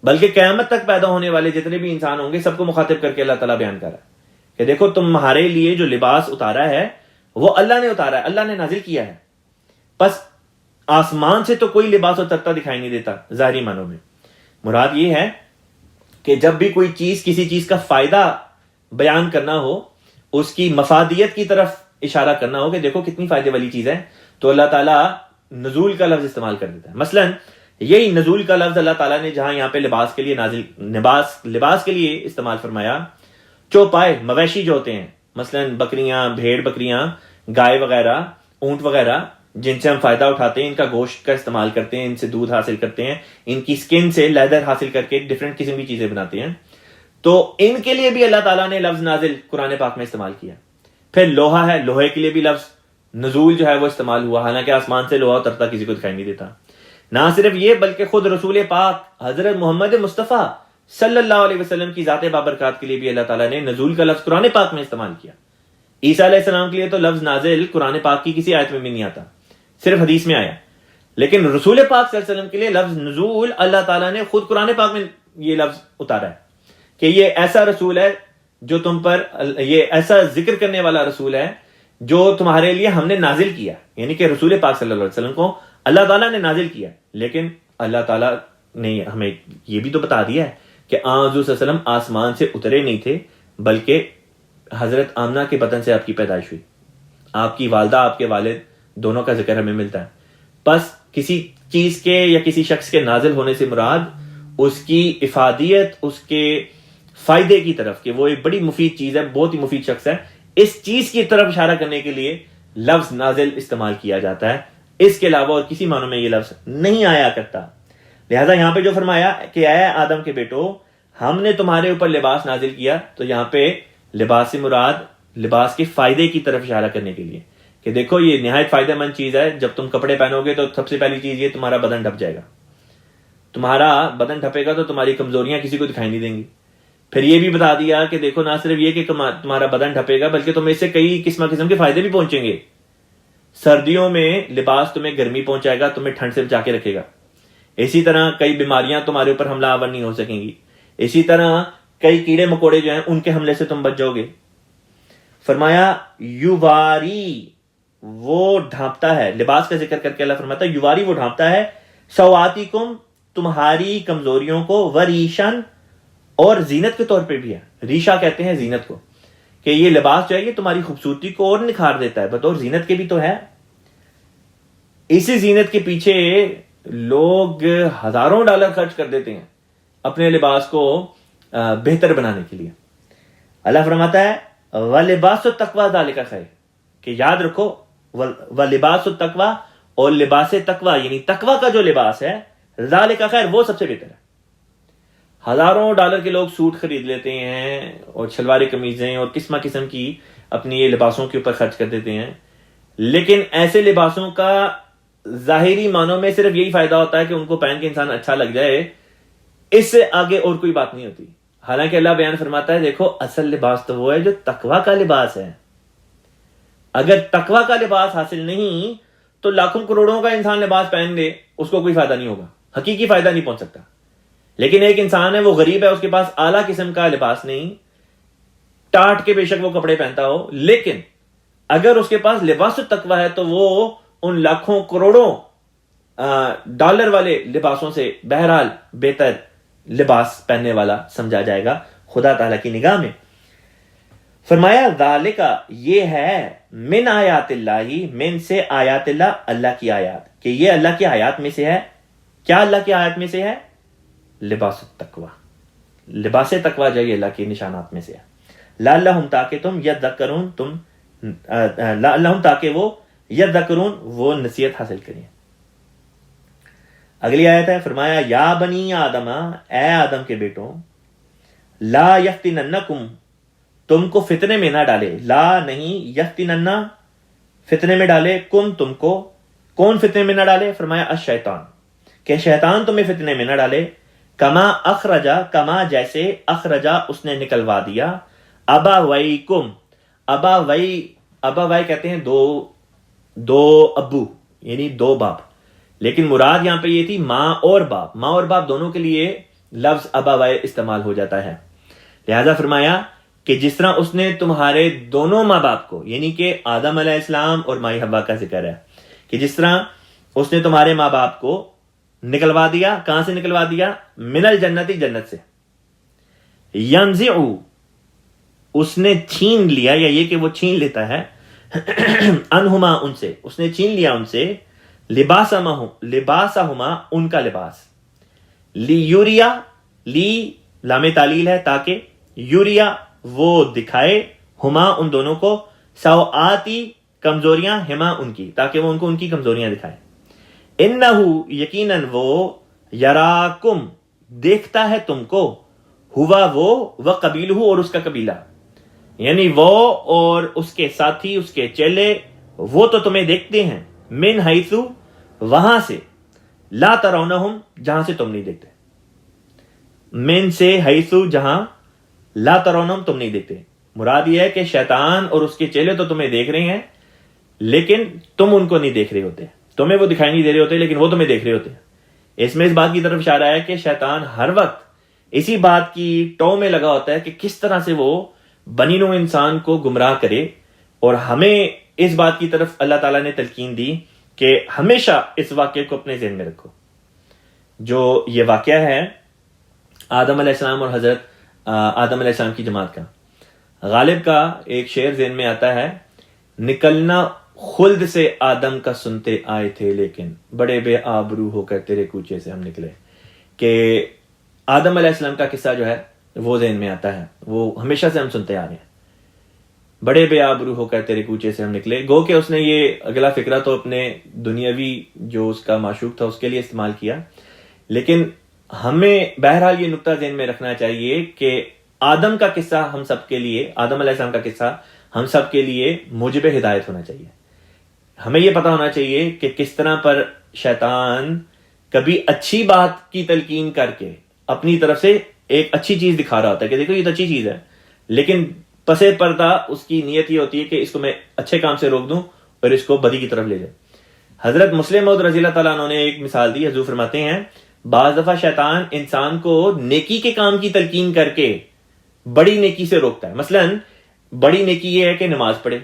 بلکہ قیامت تک پیدا ہونے والے جتنے بھی انسان ہوں گے سب کو مخاطب کر کے اللہ تعالیٰ بیان کر رہا ہے کہ دیکھو تمہارے لیے جو لباس اتارا ہے وہ اللہ نے اتارا ہے, اللہ نے نازل کیا ہے. بس آسمان سے تو کوئی لباس اترتا دکھائی نہیں دیتا ظاہری معنوں میں. مراد یہ ہے کہ جب بھی کوئی چیز کسی چیز کا فائدہ بیان کرنا ہو, اس کی مفادیت کی طرف اشارہ کرنا ہو کہ دیکھو کتنی فائدے والی چیز ہے, تو اللہ تعالیٰ نزول کا لفظ استعمال کر دیتا ہے. مثلا یہی نزول کا لفظ اللہ تعالیٰ نے جہاں یہاں پہ لباس کے لیے لباس کے لیے استعمال فرمایا, چوپائے مویشی جو ہوتے ہیں, مثلا بکریاں, بھیڑ بکریاں, گائے وغیرہ, اونٹ وغیرہ, جن سے ہم فائدہ اٹھاتے ہیں, ان کا گوشت کا استعمال کرتے ہیں, ان سے دودھ حاصل کرتے ہیں, ان کی سکن سے لیدر حاصل کر کے ڈفرینٹ قسم کی چیزیں بناتے ہیں, تو ان کے لیے بھی اللہ تعالیٰ نے لفظ نازل قرآن پاک میں استعمال کیا. پھر لوہا ہے, لوہے کے لیے بھی لفظ نزول جو ہے وہ استعمال ہوا, حالانکہ آسمان سے لوہا اترتا کسی کو دکھائی نہیں دیتا. نہ صرف یہ بلکہ خود رسول پاک حضرت محمد مصطفیٰ صلی اللہ علیہ وسلم کی ذات بابرکات کے لیے بھی اللہ تعالیٰ نے نزول کا لفظ قرآن پاک میں استعمال کیا. عیسیٰ علیہ السلام کے لیے تو لفظ نازل قرآن پاک کی کسی آیت میں بھی نہیں آتا, صرف حدیث میں آیا. لیکن رسول پاک صلی اللہ علیہ وسلم کے لیے لفظ نزول اللہ تعالیٰ نے خود قرآن پاک میں یہ لفظ اتارا ہے کہ یہ ایسا رسول ہے جو تم پر, یہ ایسا ذکر کرنے والا رسول ہے جو تمہارے لیے ہم نے نازل کیا. یعنی کہ رسول پاک صلی اللہ علیہ وسلم کو اللہ تعالیٰ نے نازل کیا, لیکن اللہ تعالیٰ نے ہمیں یہ بھی تو بتا دیا ہے کہ حضور صلی اللہ علیہ وسلم آسمان سے اترے نہیں تھے, بلکہ حضرت آمنہ کے بطن سے آپ کی پیدائش ہوئی. آپ کی والدہ, آپ کے والد دونوں کا ذکر ہمیں ملتا ہے. بس کسی چیز کے یا کسی شخص کے نازل ہونے سے مراد اس کی افادیت, اس کے فائدے کی طرف, کہ وہ ایک بڑی مفید چیز ہے, بہت ہی مفید شخص ہے, اس چیز کی طرف اشارہ کرنے کے لیے لفظ نازل استعمال کیا جاتا ہے. اس کے علاوہ اور کسی معنوں میں یہ لفظ نہیں آیا کرتا. لہذا یہاں پہ جو فرمایا کہ اے آدم کے بیٹو ہم نے تمہارے اوپر لباس نازل کیا, تو یہاں پہ لباس سے مراد لباس کے فائدے کی طرف اشارہ کرنے کے لیے کہ دیکھو یہ نہایت فائدہ مند چیز ہے. جب تم کپڑے پہنو گے تو سب سے پہلی چیز یہ تمہارا بدن ڈھپ جائے گا. تمہارا بدن ڈھپے گا تو تمہاری کمزوریاں کسی کو دکھائی نہیں دیں گی. پھر یہ بھی بتا دیا کہ دیکھو نہ صرف یہ کہ تمہارا بدن ڈھپے گا, بلکہ تمہیں اس سے کئی قسم کے فائدے بھی پہنچیں گے. سردیوں میں لباس تمہیں گرمی پہنچائے گا, تمہیں ٹھنڈ سے بچا کے رکھے گا. اسی طرح کئی بیماریاں تمہارے اوپر حملہ آور نہیں ہو سکیں گی. اسی طرح کئی کیڑے مکوڑے جو ہیں ان کے حملے سے تم بچ جاؤ گے. فرمایا یواری, وہ ڈھانپتا ہے. لباس کا ذکر کر کے اللہ فرماتا ہے یواری, وہ ڈھانپتا ہے, سواتیکم, تمہاری کمزوریوں کو, وریشن, اور زینت کے طور پہ بھی ہے. ریشا کہتے ہیں زینت کو, کہ یہ لباس جو ہے یہ تمہاری خوبصورتی کو اور نکھار دیتا ہے, بطور زینت کے بھی تو ہے. اسی زینت کے پیچھے لوگ ہزاروں ڈالر خرچ کر دیتے ہیں اپنے لباس کو بہتر بنانے کے لیے. اللہ فرماتا ہے وَلِبَاسُ التَّقْوَىٰ ذَلِكَ خَيْرٌ, کہ یاد رکھو وَلِبَاسُ التَّقْوَىٰ, اور لباس تقویٰ یعنی تقویٰ کا جو لباس ہے, ذَلِكَ خَيْرٌ, وہ سب سے بہتر ہے. ہزاروں ڈالر کے لوگ سوٹ خرید لیتے ہیں اور شلوار قمیضیں اور قسم کی اپنی یہ لباسوں کے اوپر خرچ کر دیتے ہیں, لیکن ایسے لباسوں کا ظاہری معنوں میں صرف یہی فائدہ ہوتا ہے کہ ان کو پہن کے انسان اچھا لگ جائے, اس سے آگے اور کوئی بات نہیں ہوتی. حالانکہ اللہ بیان فرماتا ہے دیکھو اصل لباس تو وہ ہے جو تقویٰ کا لباس ہے. اگر تقوی کا لباس حاصل نہیں تو لاکھوں کروڑوں کا انسان لباس پہن لے، اس کو کوئی فائدہ نہیں ہوگا، حقیقی فائدہ نہیں پہنچ سکتا. لیکن ایک انسان ہے، وہ غریب ہے، اس کے پاس اعلیٰ قسم کا لباس نہیں، ٹاٹ کے بے شک وہ کپڑے پہنتا ہو، لیکن اگر اس کے پاس لباس التقوی ہے تو وہ ان لاکھوں کروڑوں ڈالر والے لباسوں سے بہرحال بہتر لباس پہننے والا سمجھا جائے گا خدا تعالیٰ کی نگاہ میں. فرمایا ذالک، یہ ہے من آیات اللہ، من سے آیات اللہ، اللہ کی آیات، کہ یہ اللہ کی آیات میں سے ہے. کیا اللہ کی آیات میں سے ہے؟ لباس التقوی، لباس تقوی جو یہ اللہ کے نشانات میں سے ہے. لعلہم، تاکہ تم یذکرون، لعلہم، تاکہ وہ یذکرون، وہ نصیحت حاصل کریں. اگلی آیت ہے، فرمایا یا بنی آدم، اے آدم کے بیٹوں، لا یفتننکم، تم کو فتنے میں نہ ڈالے، لا نہیں، یفتنن، فتنے میں ڈالے، کم، تم کو. کون فتنے میں نہ ڈالے؟ فرمایا الشیطان، کہ شیطان تمہیں فتنے میں نہ ڈالے. کما اخرجا، کما جیسے، اخرجا اس نے نکلوا دیا، اباویکم، اباوی کہتے ہیں دو ابو، یعنی دو باپ، لیکن مراد یہاں پہ یہ تھی ماں اور باپ، ماں اور باپ دونوں کے لیے لفظ اباوی استعمال ہو جاتا ہے. لہذا فرمایا کہ جس طرح اس نے تمہارے دونوں ماں باپ کو، یعنی کہ آدم علیہ السلام اور مائی حوا کا ذکر ہے، کہ جس طرح اس نے تمہارے ماں باپ کو نکلوا دیا. کہاں سے نکلوا دیا؟ من الجنتی، جنت سے. ینزعو، اس نے چھین لیا، یا یہ کہ وہ چھین لیتا ہے، انہما، ان سے، اس نے چھین لیا ان سے، لباسہما، ان کا لباس. لیوریا، لی لام تعلیل ہے، تاکہ، یوریا وہ دکھائے، ہما ان دونوں کو، سوآتی کمزوریاں، ہما ان کی، تاکہ وہ ان کو ان کی کمزوریاں دکھائے. انہو، یقیناً وہ، یراکم دیکھتا ہے تم کو، ہوا وہ، وقبیلہ اور اس کا قبیلہ، یعنی وہ اور اس کے ساتھی، اس کے چیلے، وہ تو تمہیں دیکھتے ہیں، من حیث، وہاں سے، لا ترونہم، جہاں سے تم نہیں دیکھتے. من سے، حیث، جہاں، لا ترونہم، تم نہیں دیکھتے. مراد یہ ہے کہ شیطان اور اس کے چیلے تو تمہیں دیکھ رہے ہیں، لیکن تم ان کو نہیں دیکھ رہے ہوتے، تمہیں وہ دکھائی نہیں دے رہے ہوتے، لیکن وہ تمہیں دیکھ رہے ہوتے ہیں. اس میں اس بات کی طرف اشارہ ہے کہ شیطان ہر وقت اسی بات کی ٹو میں لگا ہوتا ہے کہ کس طرح سے وہ بنی نوع انسان کو گمراہ کرے. اور ہمیں اس بات کی طرف اللہ تعالیٰ نے تلقین دی کہ ہمیشہ اس واقعے کو اپنے ذہن میں رکھو. جو یہ واقعہ ہے آدم علیہ السلام اور حضرت آدم علیہ السلام کی جماعت کا، غالب کا ایک شعر ذہن میں آتا ہے، نکلنا خلد سے آدم کا سنتے آئے تھے، لیکن بڑے بے آبرو ہو کر تیرے کوچے سے ہم نکلے. کہ آدم علیہ السلام کا قصہ جو ہے وہ ذہن میں آتا ہے، وہ ہمیشہ سے ہم سنتے آ رہے ہیں، بڑے بے آبرو ہو کر تیرے کوچے سے ہم نکلے. گو کہ اس نے یہ اگلا فقرہ تو اپنے دنیاوی جو اس کا معشوق تھا اس کے لیے استعمال کیا، لیکن ہمیں بہرحال یہ نقطہ ذہن میں رکھنا چاہیے کہ آدم کا قصہ ہم سب کے لیے، آدم علیہ السلام کا قصہ ہم سب کے لیے موجب ہدایت ہونا چاہیے. ہمیں یہ پتا ہونا چاہیے کہ کس طرح پر شیطان کبھی اچھی بات کی تلقین کر کے اپنی طرف سے ایک اچھی چیز دکھا رہا ہوتا ہے کہ دیکھو یہ تو اچھی چیز ہے، لیکن پسے پردہ اس کی نیت یہ ہوتی ہے کہ اس کو میں اچھے کام سے روک دوں اور اس کو بدی کی طرف لے جاؤں. حضرت مسلم موعود رضی اللہ تعالیٰ عنہ نے ایک مثال دی. حضور فرماتے ہیں بعض دفعہ شیطان انسان کو نیکی کے کام کی تلقین کر کے بڑی نیکی سے روکتا ہے. مثلا بڑی نیکی یہ ہے کہ نماز پڑھے،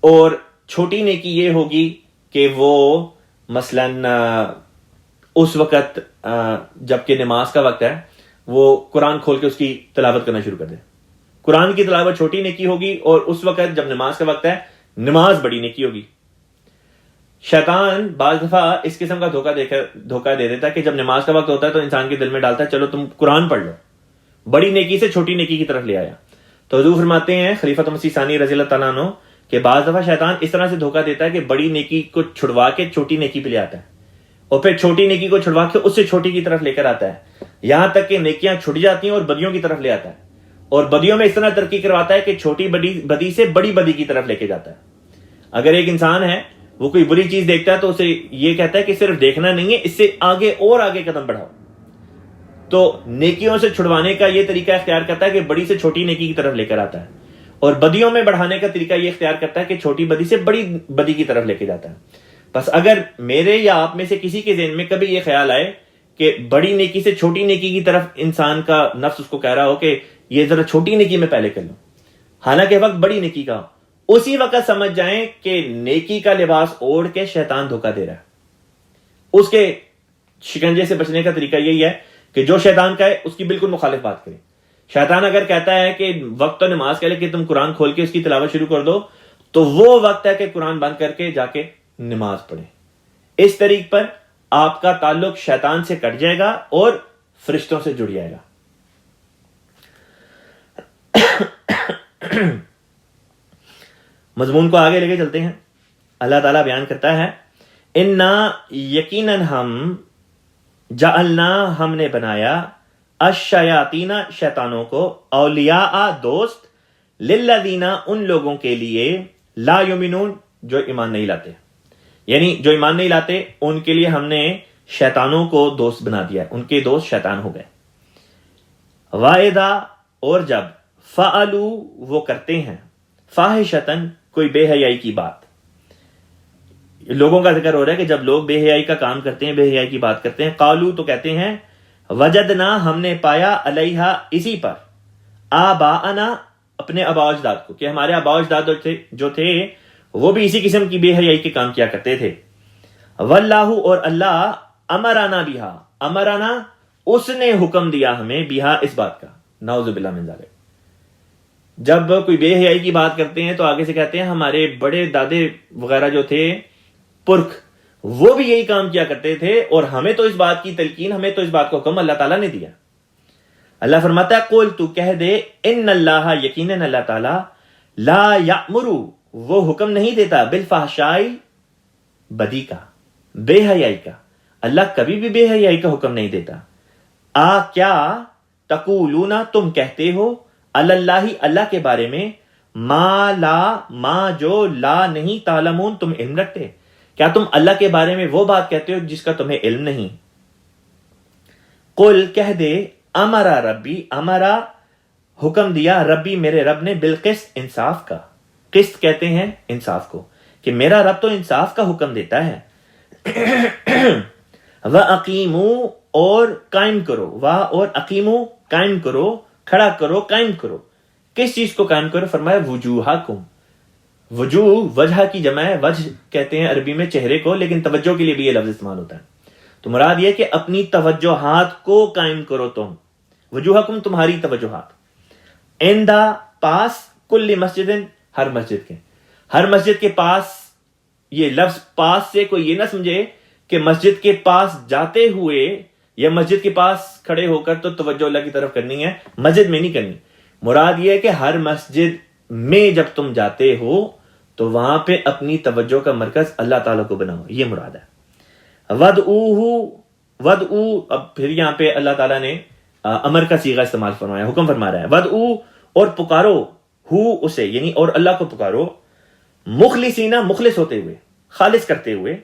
اور چھوٹی نیکی یہ ہوگی کہ وہ مثلا اس وقت جبکہ نماز کا وقت ہے وہ قرآن کھول کے اس کی تلاوت کرنا شروع کر دے. قرآن کی تلاوت چھوٹی نیکی ہوگی، اور اس وقت جب نماز کا وقت ہے نماز بڑی نیکی ہوگی. شیطان بعض دفعہ اس قسم کا دھوکہ دے دیتا ہے کہ جب نماز کا وقت ہوتا ہے تو انسان کے دل میں ڈالتا ہے چلو تم قرآن پڑھ لو، بڑی نیکی سے چھوٹی نیکی کی طرف لے آیا. تو حضور فرماتے ہیں خلیفۃ مسیح ثانی رضی اللہ تعالیٰ عنہ کہ بعض دفعہ شیطان اس طرح سے دھوکہ دیتا ہے کہ بڑی نیکی کو چھڑوا کے چھوٹی نیکی پہ لے آتا ہے، اور پھر چھوٹی نیکی کو چھڑوا کے اس سے چھوٹی کی طرف لے کر آتا ہے، یہاں تک کہ نیکیاں چھٹ جاتی ہیں اور بدیوں کی طرف لے آتا ہے، اور بدیوں میں اس طرح ترقی کرواتا ہے کہ چھوٹی بدی سے بڑی بدی کی طرف لے کے جاتا ہے. اگر ایک انسان ہے وہ کوئی بری چیز دیکھتا ہے تو اسے یہ کہتا ہے کہ صرف دیکھنا نہیں ہے، اس سے آگے اور آگے قدم بڑھاؤ. تو نیکیوں سے چھڑوانے کا یہ طریقہ اختیار کرتا ہے کہ بڑی سے چھوٹی نیکی کی طرف لے کر آتا ہے. اور بدیوں میں بڑھانے کا طریقہ یہ اختیار کرتا ہے کہ چھوٹی بدی سے بڑی بدی کی طرف لے کے جاتا ہے. بس اگر میرے یا آپ میں سے کسی کے ذہن میں کبھی یہ خیال آئے کہ بڑی نیکی سے چھوٹی نیکی کی طرف انسان کا نفس اس کو کہہ رہا ہو کہ یہ ذرا چھوٹی نیکی میں پہلے کر لوں، حالانکہ وقت بڑی نیکی کا، اسی وقت سمجھ جائیں کہ نیکی کا لباس اوڑھ کے شیطان دھوکہ دے رہا ہے. اس کے شکنجے سے بچنے کا طریقہ یہی ہے کہ جو شیطان کا ہے اس کی بالکل مخالف بات کریں. شیطان اگر کہتا ہے کہ وقت تو نماز کے لئے کہ تم قرآن کھول کے اس کی تلاوت شروع کر دو، تو وہ وقت ہے کہ قرآن بند کر کے جا کے نماز پڑھیں. اس طریق پر آپ کا تعلق شیطان سے کٹ جائے گا اور فرشتوں سے جڑ جائے گا. مضمون کو آگے لے کے چلتے ہیں. اللہ تعالیٰ بیان کرتا ہے انا یقیناً ہم جعلنا ہم نے بنایا الشیاطین شیطانوں کو اولیاء دوست للذین ان لوگوں کے لیے لا یؤمنون جو ایمان نہیں لاتے، یعنی جو ایمان نہیں لاتے ان کے لیے ہم نے شیطانوں کو دوست بنا دیا، ان کے دوست شیطان ہو گئے. وَإِذَا اور جب فعلوا وہ کرتے ہیں فاحشتاً کوئی بے حیائی کی بات، لوگوں کا ذکر ہو رہا ہے کہ جب لوگ بے حیائی کا کام کرتے ہیں، بے حیائی کی بات کرتے ہیں، قالو تو کہتے ہیں وجدنا ہم نے پایا علیہا اسی پر آباءنا اپنے آباء و اجداد کو، کہ ہمارے آباء و اجداد جو تھے وہ بھی اسی قسم کی بے حیائی کے کام کیا کرتے تھے. واللہ اور اللہ امرانا بہا، امرانا اس نے حکم دیا ہمیں بہا اس بات کا، نعوذ باللہ من ذالک. جب کوئی بے حیائی کی بات کرتے ہیں تو آگے سے کہتے ہیں ہمارے بڑے دادے وغیرہ جو تھے پرکھ وہ بھی یہی کام کیا کرتے تھے، اور ہمیں تو اس بات کی تلقین، ہمیں تو اس بات کا حکم اللہ تعالیٰ نے دیا. اللہ فرماتا ہے قول تو کہہ دے ان اللہ یقیناً اللہ تعالیٰ لا یأمر وہ حکم نہیں دیتا بالفحشاء بدی کا، بے حیائی کا. اللہ کبھی بھی بے حیائی کا حکم نہیں دیتا. کیا تقولون تم کہتے ہو اللہ اللہ کے بارے میں ما جو لا نہیں تعلمون تم علم رکھتے، کیا تم اللہ کے بارے میں وہ بات کہتے ہو جس کا تمہیں علم نہیں. قل کہہ دے امرا ربی، امرا حکم دیا ربی میرے رب نے بالقسط انصاف کا. قسط کہتے ہیں انصاف کو، کہ میرا رب تو انصاف کا حکم دیتا ہے. وَأَقِیمُوا اور قائم کرو، اور اقیمو قائم کرو، کھڑا کرو، قائم کرو. کس چیز کو قائم کرو؟ فرمایا وجوہکم. وجوہ وجہ کی جمع ہے، وجہ کہتے ہیں عربی میں چہرے کو، لیکن توجہ کے لیے بھی یہ لفظ استعمال ہوتا ہے. تو مراد یہ کہ اپنی توجہات کو قائم کرو تم. وجوہکم تمہاری توجہات. عندہ پاس کل مسجد ہر مسجد کے، ہر مسجد کے پاس. یہ لفظ پاس سے کوئی یہ نہ سمجھے کہ مسجد کے پاس جاتے ہوئے یا مسجد کے پاس کھڑے ہو کر تو توجہ اللہ کی طرف کرنی ہے، مسجد میں نہیں کرنی. مراد یہ ہے کہ ہر مسجد میں جب تم جاتے ہو تو وہاں پہ اپنی توجہ کا مرکز اللہ تعالیٰ کو بناؤ، یہ مراد ہے. ودعو اب پھر یہاں پہ اللہ تعالیٰ نے امر کا صیغہ استعمال فرمایا، حکم فرما رہا ہے. ودعو اور پکارو، ہو اسے یعنی اور اللہ کو پکارو، مخلصینا مخلص ہوتے ہوئے، خالص کرتے ہوئے،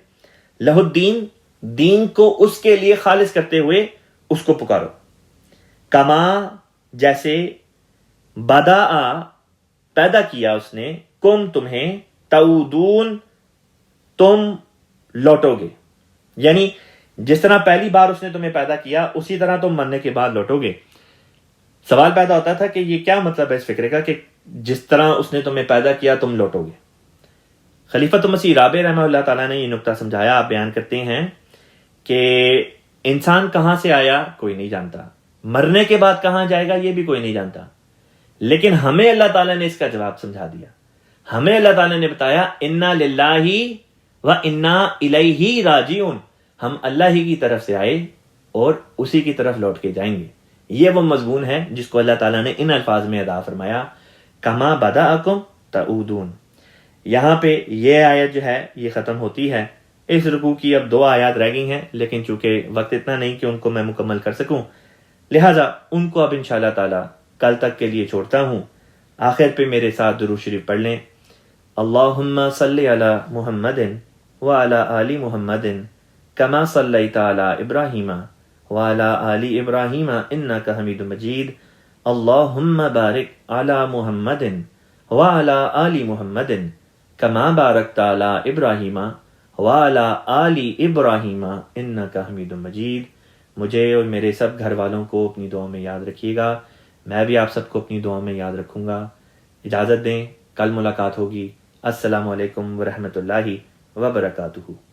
لہ الدین دین کو اس کے لیے خالص کرتے ہوئے اس کو پکارو. کما جیسے بدا پیدا کیا اس نے، کم تمہیں، تعودون تم لوٹو گے، یعنی جس طرح پہلی بار اس نے تمہیں پیدا کیا اسی طرح تم مرنے کے بعد لوٹو گے. سوال پیدا ہوتا تھا کہ یہ کیا مطلب ہے اس فکرے کا کہ جس طرح اس نے تمہیں پیدا کیا تم لوٹو گے. خلیفۃ مسیح رابع رحمہ اللہ تعالیٰ نے یہ نقطہ سمجھایا. آپ بیان کرتے ہیں کہ انسان کہاں سے آیا کوئی نہیں جانتا، مرنے کے بعد کہاں جائے گا یہ بھی کوئی نہیں جانتا، لیکن ہمیں اللہ تعالیٰ نے اس کا جواب سمجھا دیا. ہمیں اللہ تعالیٰ نے بتایا انا للہ و انا الیہ راجعون، ہم اللہ ہی کی طرف سے آئے اور اسی کی طرف لوٹ کے جائیں گے. یہ وہ مضمون ہے جس کو اللہ تعالیٰ نے ان الفاظ میں ادا فرمایا، کما بدأکم تعودون. یہاں پہ یہ آیت جو ہے یہ ختم ہوتی ہے. اس رکوع کی اب 2 آیات رہ گئی ہیں، لیکن چونکہ وقت اتنا نہیں کہ ان کو میں مکمل کر سکوں، لہٰذا ان کو اب انشاءاللہ تعالی کل تک کے لیے چھوڑتا ہوں. آخر پہ میرے ساتھ درود شریف پڑھ لیں. اللہم صلی علی محمد وعلی آل محمد کما صلیت علی ابراہیم وعلی آل ابراہیم انک حمید مجید. اللہم بارک علی محمد وعلی آل محمد کما بارکت علی ابراہیم وعلی آل ابراہیم انک حمید مجید. مجھے اور میرے سب گھر والوں کو اپنی دعاؤں میں یاد رکھیے گا. میں بھی آپ سب کو اپنی دعاؤں میں یاد رکھوں گا. اجازت دیں، کل ملاقات ہوگی. السلام علیکم ورحمۃ اللہ وبرکاتہ.